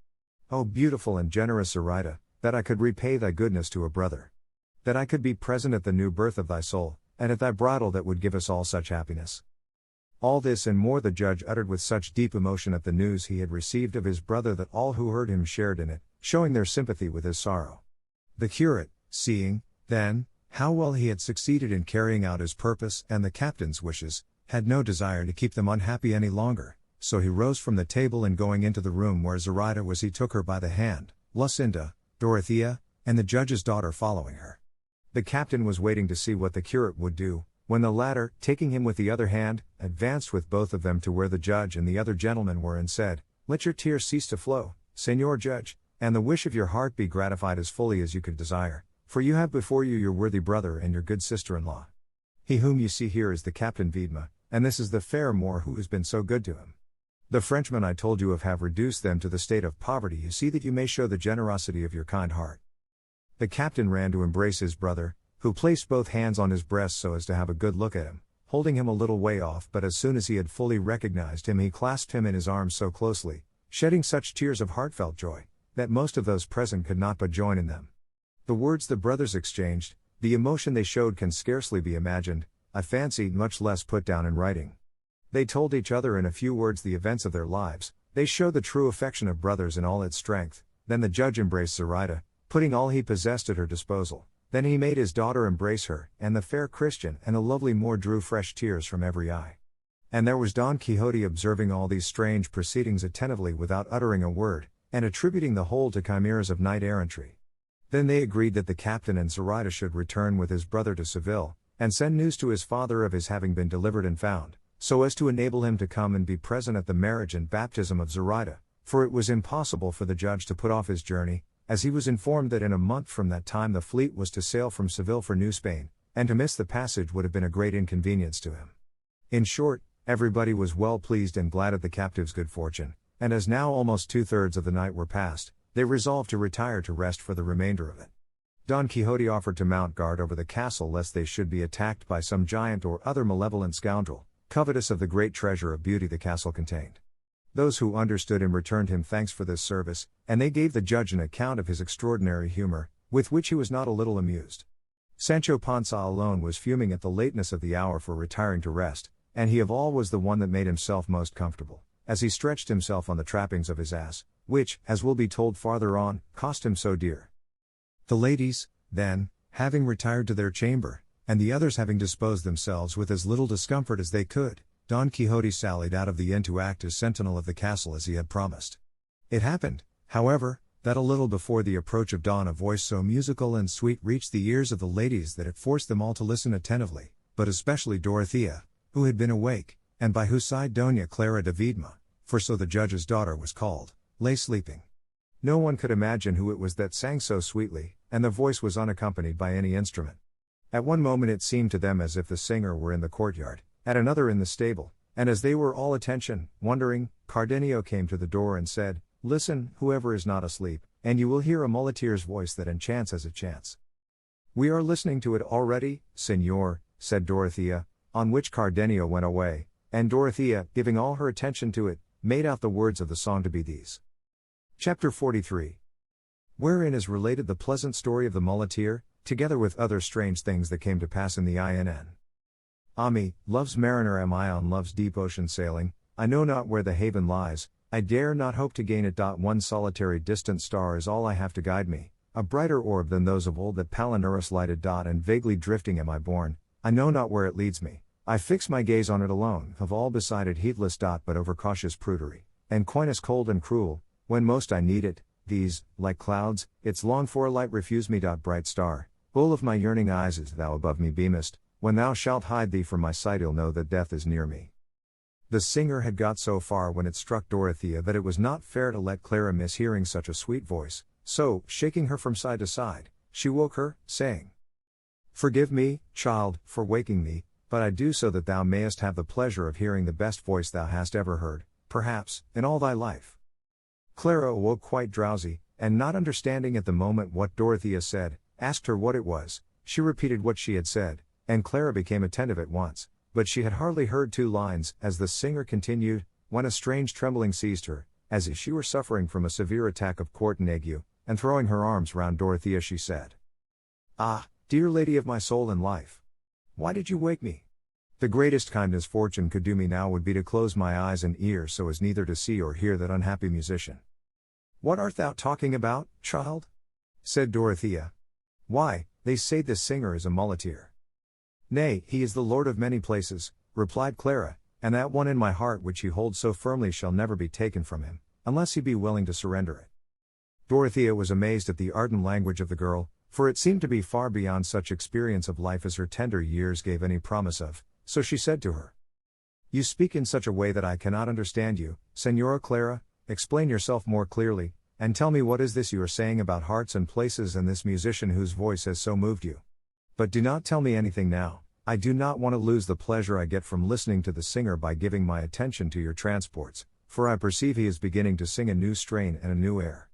O beautiful and generous Zoraida, that I could repay thy goodness to a brother. That I could be present at the new birth of thy soul, and at thy bridal that would give us all such happiness. All this and more the judge uttered with such deep emotion at the news he had received of his brother that all who heard him shared in it, showing their sympathy with his sorrow. The curate, seeing, then, how well he had succeeded in carrying out his purpose and the captain's wishes, had no desire to keep them unhappy any longer, so he rose from the table and going into the room where Zoraida was, he took her by the hand, Lucinda, Dorothea, and the judge's daughter following her. The captain was waiting to see what the curate would do, when the latter, taking him with the other hand, advanced with both of them to where the judge and the other gentlemen were and said, "Let your tears cease to flow, Señor Judge, and the wish of your heart be gratified as fully as you could desire, for you have before you your worthy brother and your good sister-in-law. He whom you see here is the Captain Viedma, and this is the fair Moor who has been so good to him. The Frenchmen I told you of have reduced them to the state of poverty. You see that you may show the generosity of your kind heart." The captain ran to embrace his brother, who placed both hands on his breast so as to have a good look at him, holding him a little way off, but as soon as he had fully recognized him he clasped him in his arms so closely, shedding such tears of heartfelt joy, that most of those present could not but join in them. The words the brothers exchanged, the emotion they showed can scarcely be imagined, I fancy, much less put down in writing. They told each other in a few words the events of their lives, they showed the true affection of brothers in all its strength. Then the judge embraced Zoraida, putting all he possessed at her disposal. Then he made his daughter embrace her, and the fair Christian and the lovely Moor drew fresh tears from every eye. And there was Don Quixote observing all these strange proceedings attentively without uttering a word, and attributing the whole to chimeras of knight-errantry. Then they agreed that the captain and Zoraida should return with his brother to Seville, and send news to his father of his having been delivered and found, so as to enable him to come and be present at the marriage and baptism of Zoraida, for it was impossible for the judge to put off his journey, as he was informed that in a month from that time the fleet was to sail from Seville for New Spain, and to miss the passage would have been a great inconvenience to him. In short, everybody was well pleased and glad at the captive's good fortune, and as now almost 2/3 of the night were past, they resolved to retire to rest for the remainder of it. Don Quixote offered to mount guard over the castle lest they should be attacked by some giant or other malevolent scoundrel, covetous of the great treasure of beauty the castle contained. Those who understood him returned him thanks for this service, and they gave the judge an account of his extraordinary humor, with which he was not a little amused. Sancho Panza alone was fuming at the lateness of the hour for retiring to rest, and he of all was the one that made himself most comfortable, as he stretched himself on the trappings of his ass, which, as will be told farther on, cost him so dear. The ladies, then, having retired to their chamber, and the others having disposed themselves with as little discomfort as they could, Don Quixote sallied out of the inn to act as sentinel of the castle as he had promised. It happened, however, that a little before the approach of dawn a voice so musical and sweet reached the ears of the ladies that it forced them all to listen attentively, but especially Dorothea, who had been awake, and by whose side Doña Clara de Viedma, for so the judge's daughter was called, lay sleeping. No one could imagine who it was that sang so sweetly, and the voice was unaccompanied by any instrument. At one moment it seemed to them as if the singer were in the courtyard, at another in the stable, and as they were all attention, wondering, Cardenio came to the door and said, "Listen, whoever is not asleep, and you will hear a muleteer's voice that enchants as it chants." "We are listening to it already, Señor," said Dorothea, on which Cardenio went away, and Dorothea, giving all her attention to it, made out the words of the song to be these. Chapter 43. Wherein is related the pleasant story of the muleteer, together with other strange things that came to pass in the INN. Ah me, love's mariner am I on love's deep ocean sailing, I know not where the haven lies, I dare not hope to gain it. One solitary distant star is all I have to guide me, a brighter orb than those of old that Palinurus lighted. And vaguely drifting am I borne, I know not where it leads me, I fix my gaze on it alone, of all beside it heedless. But overcautious prudery, and coyness cold and cruel, when most I need it, these, like clouds, its longed for light refuse me. Bright star, full of my yearning eyes as thou above me beamest, when thou shalt hide thee from my sight I'll know that death is near me. The singer had got so far when it struck Dorothea that it was not fair to let Clara miss hearing such a sweet voice, so, shaking her from side to side, she woke her, saying, "Forgive me, child, for waking thee, but I do so that thou mayest have the pleasure of hearing the best voice thou hast ever heard, perhaps, in all thy life." Clara awoke quite drowsy, and not understanding at the moment what Dorothea said, asked her what it was. She repeated what she had said, and Clara became attentive at once, but she had hardly heard 2 lines, as the singer continued, when a strange trembling seized her, as if she were suffering from a severe attack of quartan ague, and throwing her arms round Dorothea she said, "Ah, dear lady of my soul and life! Why did you wake me? The greatest kindness fortune could do me now would be to close my eyes and ears so as neither to see or hear that unhappy musician." "What art thou talking about, child?" said Dorothea. "Why, they say this singer is a muleteer." "Nay, he is the lord of many places," replied Clara, "and that one in my heart which he holds so firmly shall never be taken from him, unless he be willing to surrender it." Dorothea was amazed at the ardent language of the girl, for it seemed to be far beyond such experience of life as her tender years gave any promise of, so she said to her, "You speak in such a way that I cannot understand you, Señora Clara. Explain yourself more clearly, and tell me what is this you are saying about hearts and places and this musician whose voice has so moved you. But do not tell me anything now, I do not want to lose the pleasure I get from listening to the singer by giving my attention to your transports, for I perceive he is beginning to sing a new strain and a new air."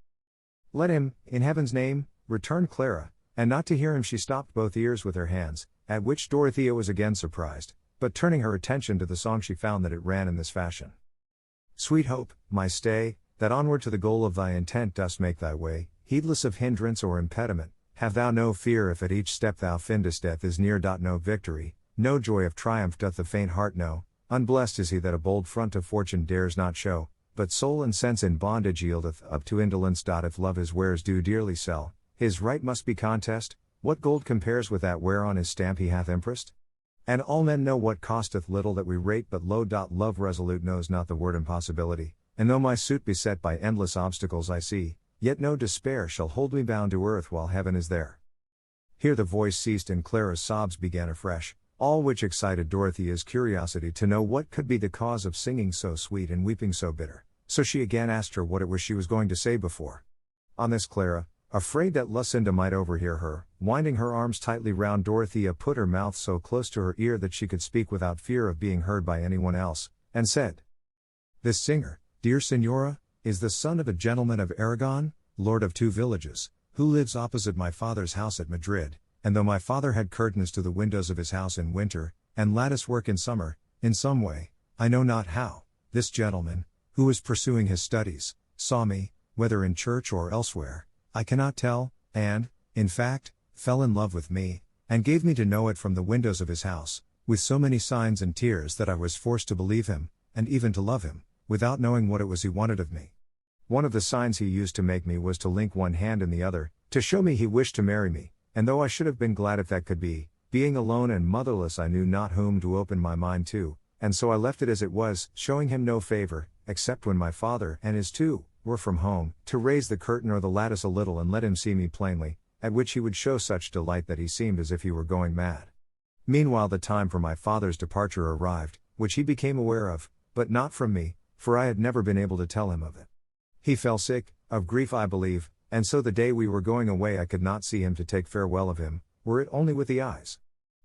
"Let him, in heaven's name," returned Clara, and not to hear him she stopped both ears with her hands, at which Dorothea was again surprised, but turning her attention to the song she found that it ran in this fashion: "Sweet hope, my stay, that onward to the goal of thy intent dost make thy way, heedless of hindrance or impediment, have thou no fear if at each step thou findest death is near. No victory, no joy of triumph doth the faint heart know, unblessed is he that a bold front to fortune dares not show, but soul and sense in bondage yieldeth up to indolence. If love his wares do dearly sell, his right must be contest, what gold compares with that whereon his stamp he hath impressed? And all men know what costeth little that we rate but low. Love resolute knows not the word impossibility, and though my suit beset by endless obstacles I see, yet no despair shall hold me bound to earth while heaven is there." Here the voice ceased and Clara's sobs began afresh, all which excited Dorothea's curiosity to know what could be the cause of singing so sweet and weeping so bitter, so she again asked her what it was she was going to say before. On this Clara, afraid that Lucinda might overhear her, winding her arms tightly round Dorothea, put her mouth so close to her ear that she could speak without fear of being heard by anyone else, and said, "This singer, dear Signora, is the son of a gentleman of Aragon, lord of 2 villages, who lives opposite my father's house at Madrid, and though my father had curtains to the windows of his house in winter, and lattice work in summer, in some way, I know not how, this gentleman, who was pursuing his studies, saw me, whether in church or elsewhere, I cannot tell, and, in fact, fell in love with me, and gave me to know it from the windows of his house, with so many signs and tears that I was forced to believe him, and even to love him, without knowing what it was he wanted of me. One of the signs he used to make me was to link one hand in the other, to show me he wished to marry me, and though I should have been glad if that could be, being alone and motherless I knew not whom to open my mind to, and so I left it as it was, showing him no favor, except when my father and his 2 were from home, to raise the curtain or the lattice a little and let him see me plainly, at which he would show such delight that he seemed as if he were going mad. Meanwhile the time for my father's departure arrived, which he became aware of, but not from me, for I had never been able to tell him of it. He fell sick, of grief I believe, and so the day we were going away I could not see him to take farewell of him, were it only with the eyes.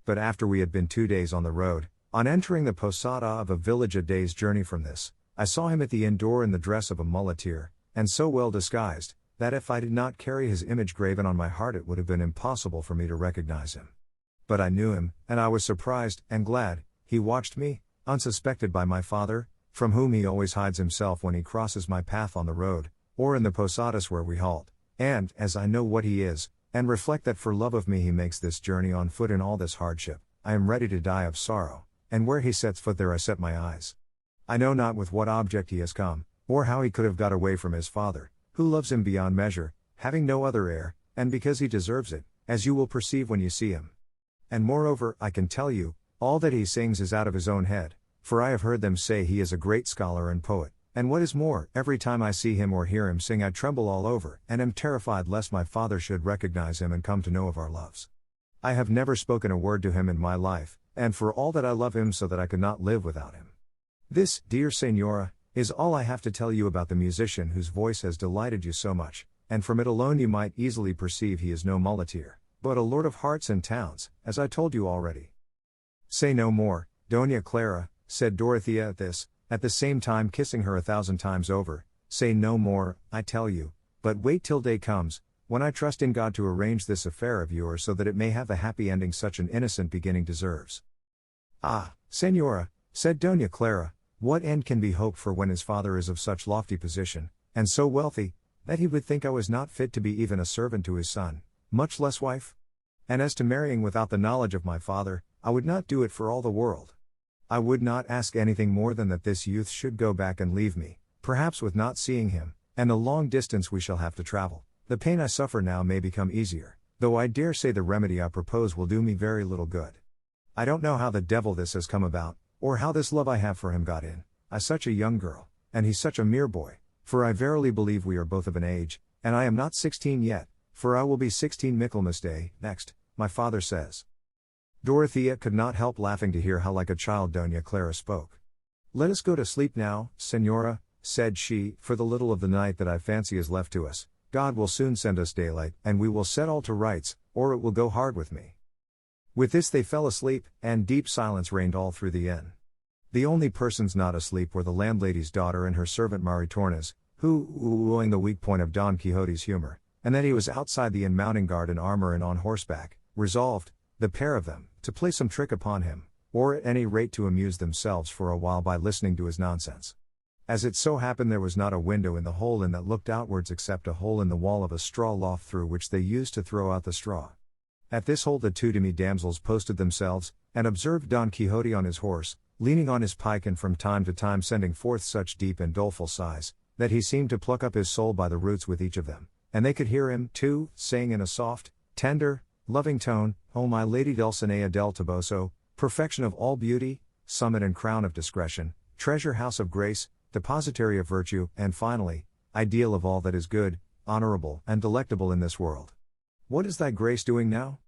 But after we had been 2 days on the road, on entering the posada of a village a day's journey from this, I saw him at the inn door in the dress of a muleteer, and so well disguised, that if I did not carry his image graven on my heart it would have been impossible for me to recognize him. But I knew him, and I was surprised and glad. He watched me, unsuspected by my father, from whom he always hides himself when he crosses my path on the road, or in the posadas where we halt, and, as I know what he is, and reflect that for love of me he makes this journey on foot in all this hardship, I am ready to die of sorrow, and where he sets foot there I set my eyes. I know not with what object he has come, or how he could have got away from his father, who loves him beyond measure, having no other heir, and because he deserves it, as you will perceive when you see him. And moreover, I can tell you, all that he sings is out of his own head, for I have heard them say he is a great scholar and poet, and what is more, every time I see him or hear him sing I tremble all over, and am terrified lest my father should recognize him and come to know of our loves. I have never spoken a word to him in my life, and for all that I love him so that I could not live without him. This, dear Senora, is all I have to tell you about the musician whose voice has delighted you so much, and from it alone you might easily perceive he is no muleteer, but a lord of hearts and towns, as I told you already. Say no more, Doña Clara, said Dorothea at this, at the same time kissing her 1,000 times over. Say no more, I tell you, but wait till day comes, when I trust in God to arrange this affair of yours so that it may have the happy ending such an innocent beginning deserves. Ah, Senora, said Doña Clara, what end can be hoped for when his father is of such lofty position, and so wealthy, that he would think I was not fit to be even a servant to his son, much less wife? And as to marrying without the knowledge of my father, I would not do it for all the world. I would not ask anything more than that this youth should go back and leave me, perhaps with not seeing him, and the long distance we shall have to travel. The pain I suffer now may become easier, though I dare say the remedy I propose will do me very little good. I don't know how the devil this has come about, or how this love I have for him got in, I such a young girl, and he such a mere boy, for I verily believe we are both of an age, and I am not 16 yet, for I will be 16 Michaelmas Day, next, my father says. Dorothea could not help laughing to hear how like a child Doña Clara spoke. Let us go to sleep now, Senora, said she, for the little of the night that I fancy is left to us, God will soon send us daylight, and we will set all to rights, or it will go hard with me. With this they fell asleep, and deep silence reigned all through the inn. The only persons not asleep were the landlady's daughter and her servant Maritornes, who, knowing the weak point of Don Quixote's humor, and that he was outside the inn mounting guard in armor and on horseback, resolved, the pair of them, to play some trick upon him, or at any rate to amuse themselves for a while by listening to his nonsense. As it so happened there was not a window in the whole inn that looked outwards except a hole in the wall of a straw loft through which they used to throw out the straw. At this hole the two demi-damsels posted themselves, and observed Don Quixote on his horse, leaning on his pike and from time to time sending forth such deep and doleful sighs, that he seemed to pluck up his soul by the roots with each of them, and they could hear him, too, saying in a soft, tender, loving tone, O my lady Dulcinea del Toboso, perfection of all beauty, summit and crown of discretion, treasure house of grace, depositary of virtue, and finally, ideal of all that is good, honorable, and delectable in this world. What is thy grace doing now?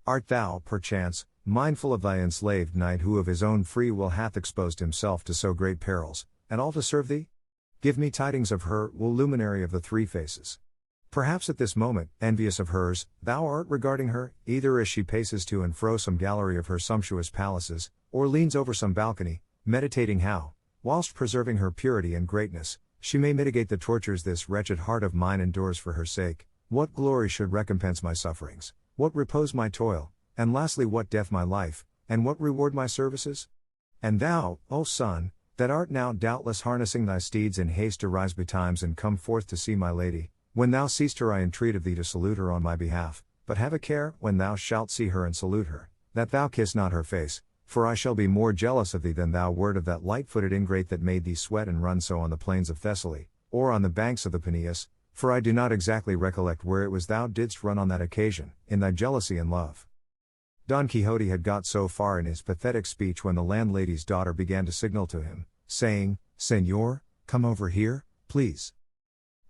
Art thou, perchance, mindful of thy enslaved knight who of his own free will hath exposed himself to so great perils, and all to serve thee? Give me tidings of her, O luminary of the three faces. Perhaps at this moment, envious of hers, thou art regarding her, either as she paces to and fro some gallery of her sumptuous palaces, or leans over some balcony, meditating how, whilst preserving her purity and greatness, she may mitigate the tortures this wretched heart of mine endures for her sake. What glory should recompense my sufferings, what repose my toil, and lastly what death my life, and what reward my services? And thou, O son, that art now doubtless harnessing thy steeds in haste to rise betimes and come forth to see my lady, when thou seest her I entreat of thee to salute her on my behalf, but have a care, when thou shalt see her and salute her, that thou kiss not her face, for I shall be more jealous of thee than thou wert of that light-footed ingrate that made thee sweat and run so on the plains of Thessaly, or on the banks of the Peneus, for I do not exactly recollect where it was thou didst run on that occasion, in thy jealousy and love. Don Quixote had got so far in his pathetic speech when the landlady's daughter began to signal to him, saying, Señor, come over here, please.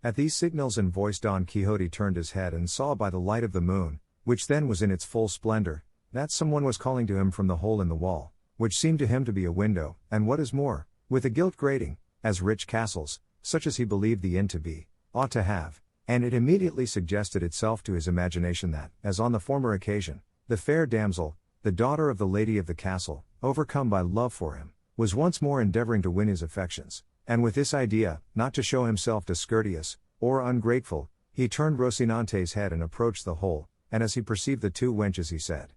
At these signals and voice Don Quixote turned his head and saw by the light of the moon, which then was in its full splendor, that someone was calling to him from the hole in the wall, which seemed to him to be a window, and what is more, with a gilt grating, as rich castles, such as he believed the inn to be, ought to have, and it immediately suggested itself to his imagination that, as on the former occasion, the fair damsel, the daughter of the lady of the castle, overcome by love for him, was once more endeavoring to win his affections, and with this idea, not to show himself discourteous, or ungrateful, he turned Rocinante's head and approached the hole, and as he perceived the two wenches he said,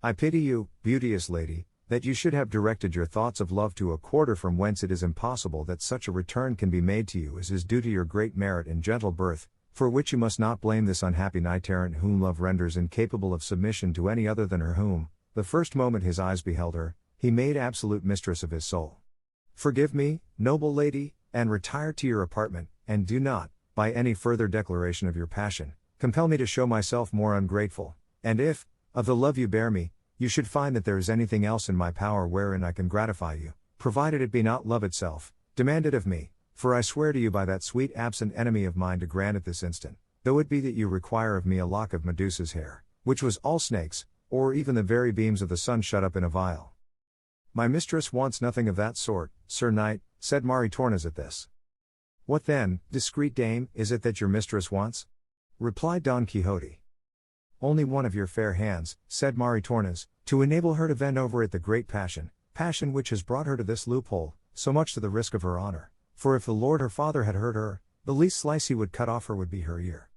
I pity you, beauteous lady, that you should have directed your thoughts of love to a quarter from whence it is impossible that such a return can be made to you as is due to your great merit and gentle birth, for which you must not blame this unhappy knight-errant whom love renders incapable of submission to any other than her whom, the first moment his eyes beheld her, he made absolute mistress of his soul. Forgive me, noble lady, and retire to your apartment, and do not, by any further declaration of your passion, compel me to show myself more ungrateful, and if, of the love you bear me, you should find that there is anything else in my power wherein I can gratify you, provided it be not love itself, demand it of me, for I swear to you by that sweet absent enemy of mine to grant it this instant, though it be that you require of me a lock of Medusa's hair, which was all snakes, or even the very beams of the sun shut up in a vial. My mistress wants nothing of that sort, Sir Knight, said Maritornes at this. What then, discreet dame, is it that your mistress wants? Replied Don Quixote. Only one of your fair hands, said Maritornes, to enable her to vent over it the great passion which has brought her to this loophole, so much to the risk of her honor, for if the lord her father had heard her, the least slice he would cut off her would be her ear.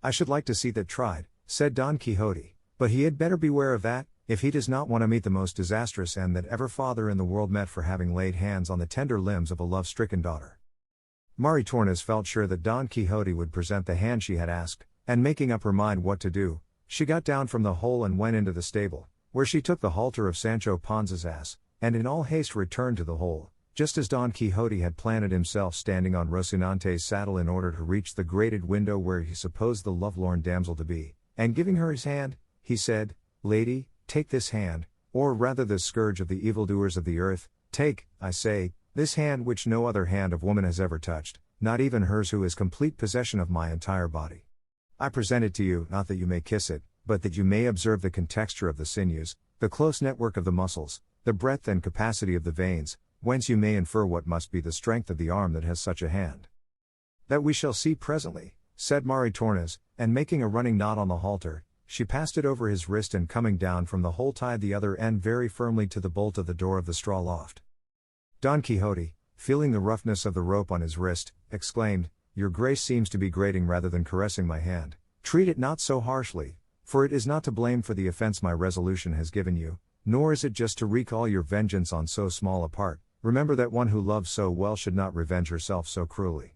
I should like to see that tried, said Don Quixote, but he had better beware of that, if he does not want to meet the most disastrous end that ever father in the world met for having laid hands on the tender limbs of a love-stricken daughter. Maritornes felt sure that Don Quixote would present the hand she had asked, and making up her mind what to do, she got down from the hole and went into the stable, where she took the halter of Sancho Panza's ass, and in all haste returned to the hole, just as Don Quixote had planted himself standing on Rocinante's saddle in order to reach the grated window where he supposed the lovelorn damsel to be, and giving her his hand, he said, Lady, take this hand, or rather the scourge of the evildoers of the earth, take, I say, this hand which no other hand of woman has ever touched, not even hers who has complete possession of my entire body. I present it to you, not that you may kiss it, but that you may observe the contexture of the sinews, the close network of the muscles, the breadth and capacity of the veins, whence you may infer what must be the strength of the arm that has such a hand. That we shall see presently, said Maritornes, and making a running knot on the halter, she passed it over his wrist and coming down from the hole tied the other end very firmly to the bolt of the door of the straw loft. Don Quixote, feeling the roughness of the rope on his wrist, exclaimed, Your grace seems to be grating rather than caressing my hand. Treat it not so harshly, for it is not to blame for the offense my resolution has given you, nor is it just to wreak all your vengeance on so small a part. Remember that one who loves so well should not revenge herself so cruelly.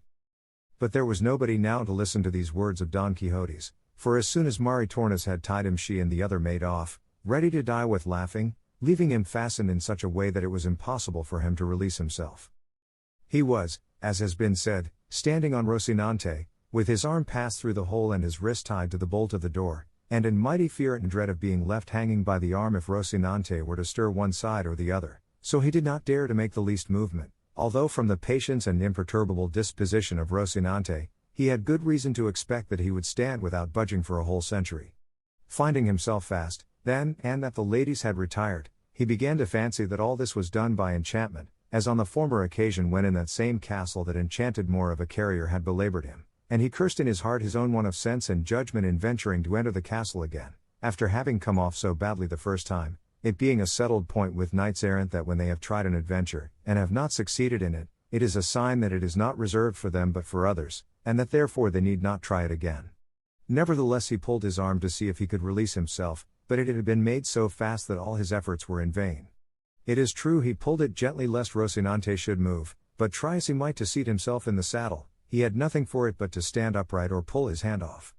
But there was nobody now to listen to these words of Don Quixote's, for as soon as Maritornes had tied him she and the other made off, ready to die with laughing, leaving him fastened in such a way that it was impossible for him to release himself. He was, as has been said, standing on Rocinante, with his arm passed through the hole and his wrist tied to the bolt of the door, and in mighty fear and dread of being left hanging by the arm if Rocinante were to stir one side or the other, so he did not dare to make the least movement, although from the patience and imperturbable disposition of Rocinante, he had good reason to expect that he would stand without budging for a whole century. Finding himself fast, then, and that the ladies had retired, he began to fancy that all this was done by enchantment, as on the former occasion when in that same castle that enchanted Moor of a carrier had belaboured him, and he cursed in his heart his own want of sense and judgment in venturing to enter the castle again, after having come off so badly the first time, it being a settled point with knights-errant that when they have tried an adventure, and have not succeeded in it, it is a sign that it is not reserved for them but for others, and that therefore they need not try it again. Nevertheless he pulled his arm to see if he could release himself, but it had been made so fast that all his efforts were in vain. It is true he pulled it gently lest Rocinante should move, but try as he might to seat himself in the saddle, he had nothing for it but to stand upright or pull his hand off.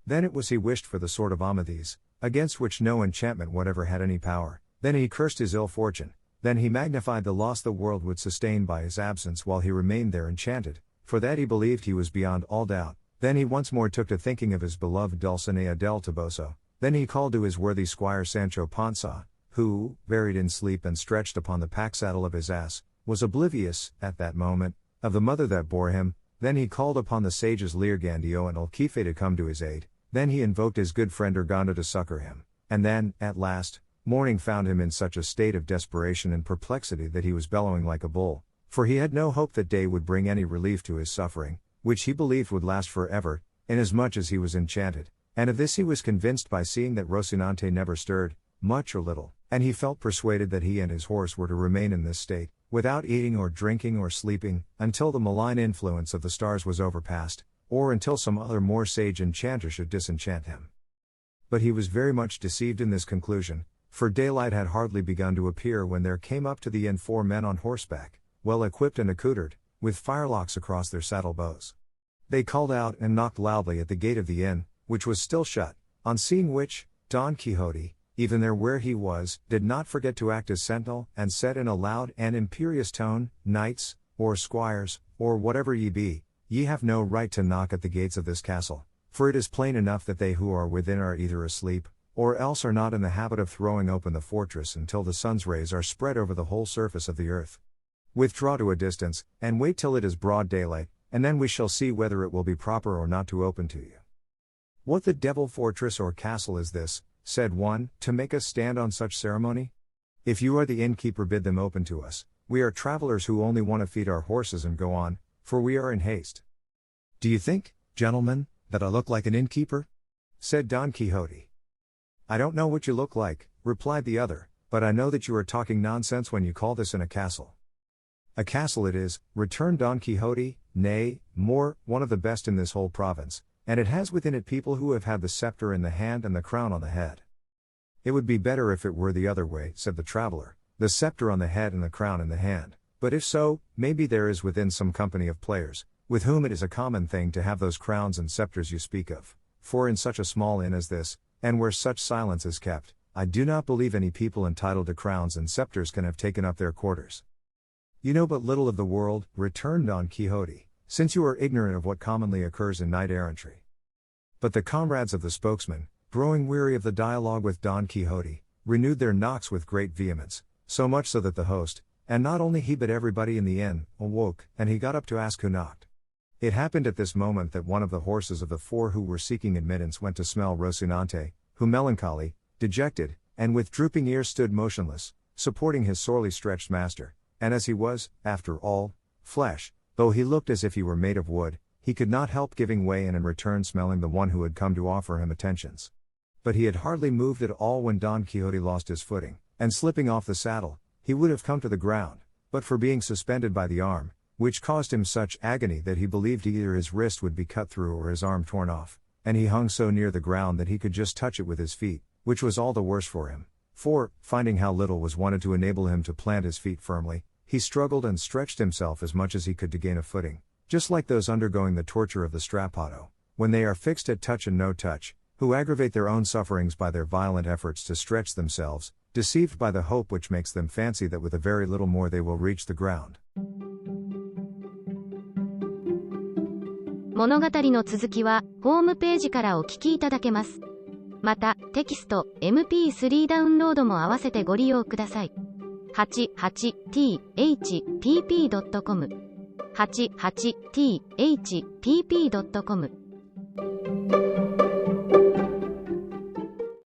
Then it was he wished for the sword of Amadis, against which no enchantment whatever had any power, then he cursed his ill fortune, then he magnified the loss the world would sustain by his absence while he remained there enchanted, for that he believed he was beyond all doubt, then he once more took to thinking of his beloved Dulcinea del Toboso, then he called to his worthy squire Sancho Panza, who, buried in sleep and stretched upon the pack-saddle of his ass, was oblivious, at that moment, of the mother that bore him, then he called upon the sages Leargandio and Alquife to come to his aid, then he invoked his good friend Urganda to succor him, and then, at last, morning found him in such a state of desperation and perplexity that he was bellowing like a bull, for he had no hope that day would bring any relief to his suffering, which he believed would last forever, inasmuch as he was enchanted, and of this he was convinced by seeing that Rocinante never stirred, much or little, and he felt persuaded that he and his horse were to remain in this state, without eating or drinking or sleeping, until the malign influence of the stars was overpast, or until some other more sage enchanter should disenchant him. But he was very much deceived in this conclusion, for daylight had hardly begun to appear when there came up to the inn 4 men on horseback, well equipped and accoutred, with firelocks across their saddle bows. They called out and knocked loudly at the gate of the inn, which was still shut, on seeing which, Don Quixote, even there where he was, did not forget to act as sentinel, and said in a loud and imperious tone, Knights, or squires, or whatever ye be, ye have no right to knock at the gates of this castle, for it is plain enough that they who are within are either asleep, or else are not in the habit of throwing open the fortress until the sun's rays are spread over the whole surface of the earth. Withdraw to a distance, and wait till it is broad daylight, and then we shall see whether it will be proper or not to open to you. What the devil fortress or castle is this, said one, to make us stand on such ceremony? If you are the innkeeper, bid them open to us. We are travelers who only want to feed our horses and go on, for we are in haste. Do you think, gentlemen, that I look like an innkeeper? Said Don Quixote. I don't know what you look like, replied the other, but I know that you are talking nonsense when you call this in a castle. A castle it is, returned Don Quixote, nay, more, one of the best in this whole province, and it has within it people who have had the scepter in the hand and the crown on the head. It would be better if it were the other way, said the traveler, the scepter on the head and the crown in the hand, but if so, maybe there is within some company of players, with whom it is a common thing to have those crowns and scepters you speak of, for in such a small inn as this, and where such silence is kept, I do not believe any people entitled to crowns and scepters can have taken up their quarters. You know but little of the world, returned Don Quixote, since you are ignorant of what commonly occurs in knight-errantry. But the comrades of the spokesman, growing weary of the dialogue with Don Quixote, renewed their knocks with great vehemence, so much so that the host, and not only he but everybody in the inn, awoke, and he got up to ask who knocked. It happened at this moment that one of the horses of the four who were seeking admittance went to smell Rocinante, who melancholy, dejected, and with drooping ears stood motionless, supporting his sorely stretched master, and as he was, after all, flesh, though he looked as if he were made of wood, he could not help giving way and in return smelling the one who had come to offer him attentions. But he had hardly moved at all when Don Quixote lost his footing, and slipping off the saddle, he would have come to the ground, but for being suspended by the arm, which caused him such agony that he believed either his wrist would be cut through or his arm torn off, and he hung so near the ground that he could just touch it with his feet, which was all the worse for him, for, finding how little was wanted to enable him to plant his feet firmly, he struggled and stretched himself as much as he could to gain a footing, just like those undergoing the torture of the strappado, when they are fixed at touch and no touch, who aggravate their own sufferings by their violent efforts to stretch themselves, deceived by the hope which makes them fancy that with a very little more they will reach the ground. 物語の続きは、ホームページからお聞きいただけます。また、テキスト、MP3 ダウンロードも合わせてご利用ください。88thpp.com 88thpp.com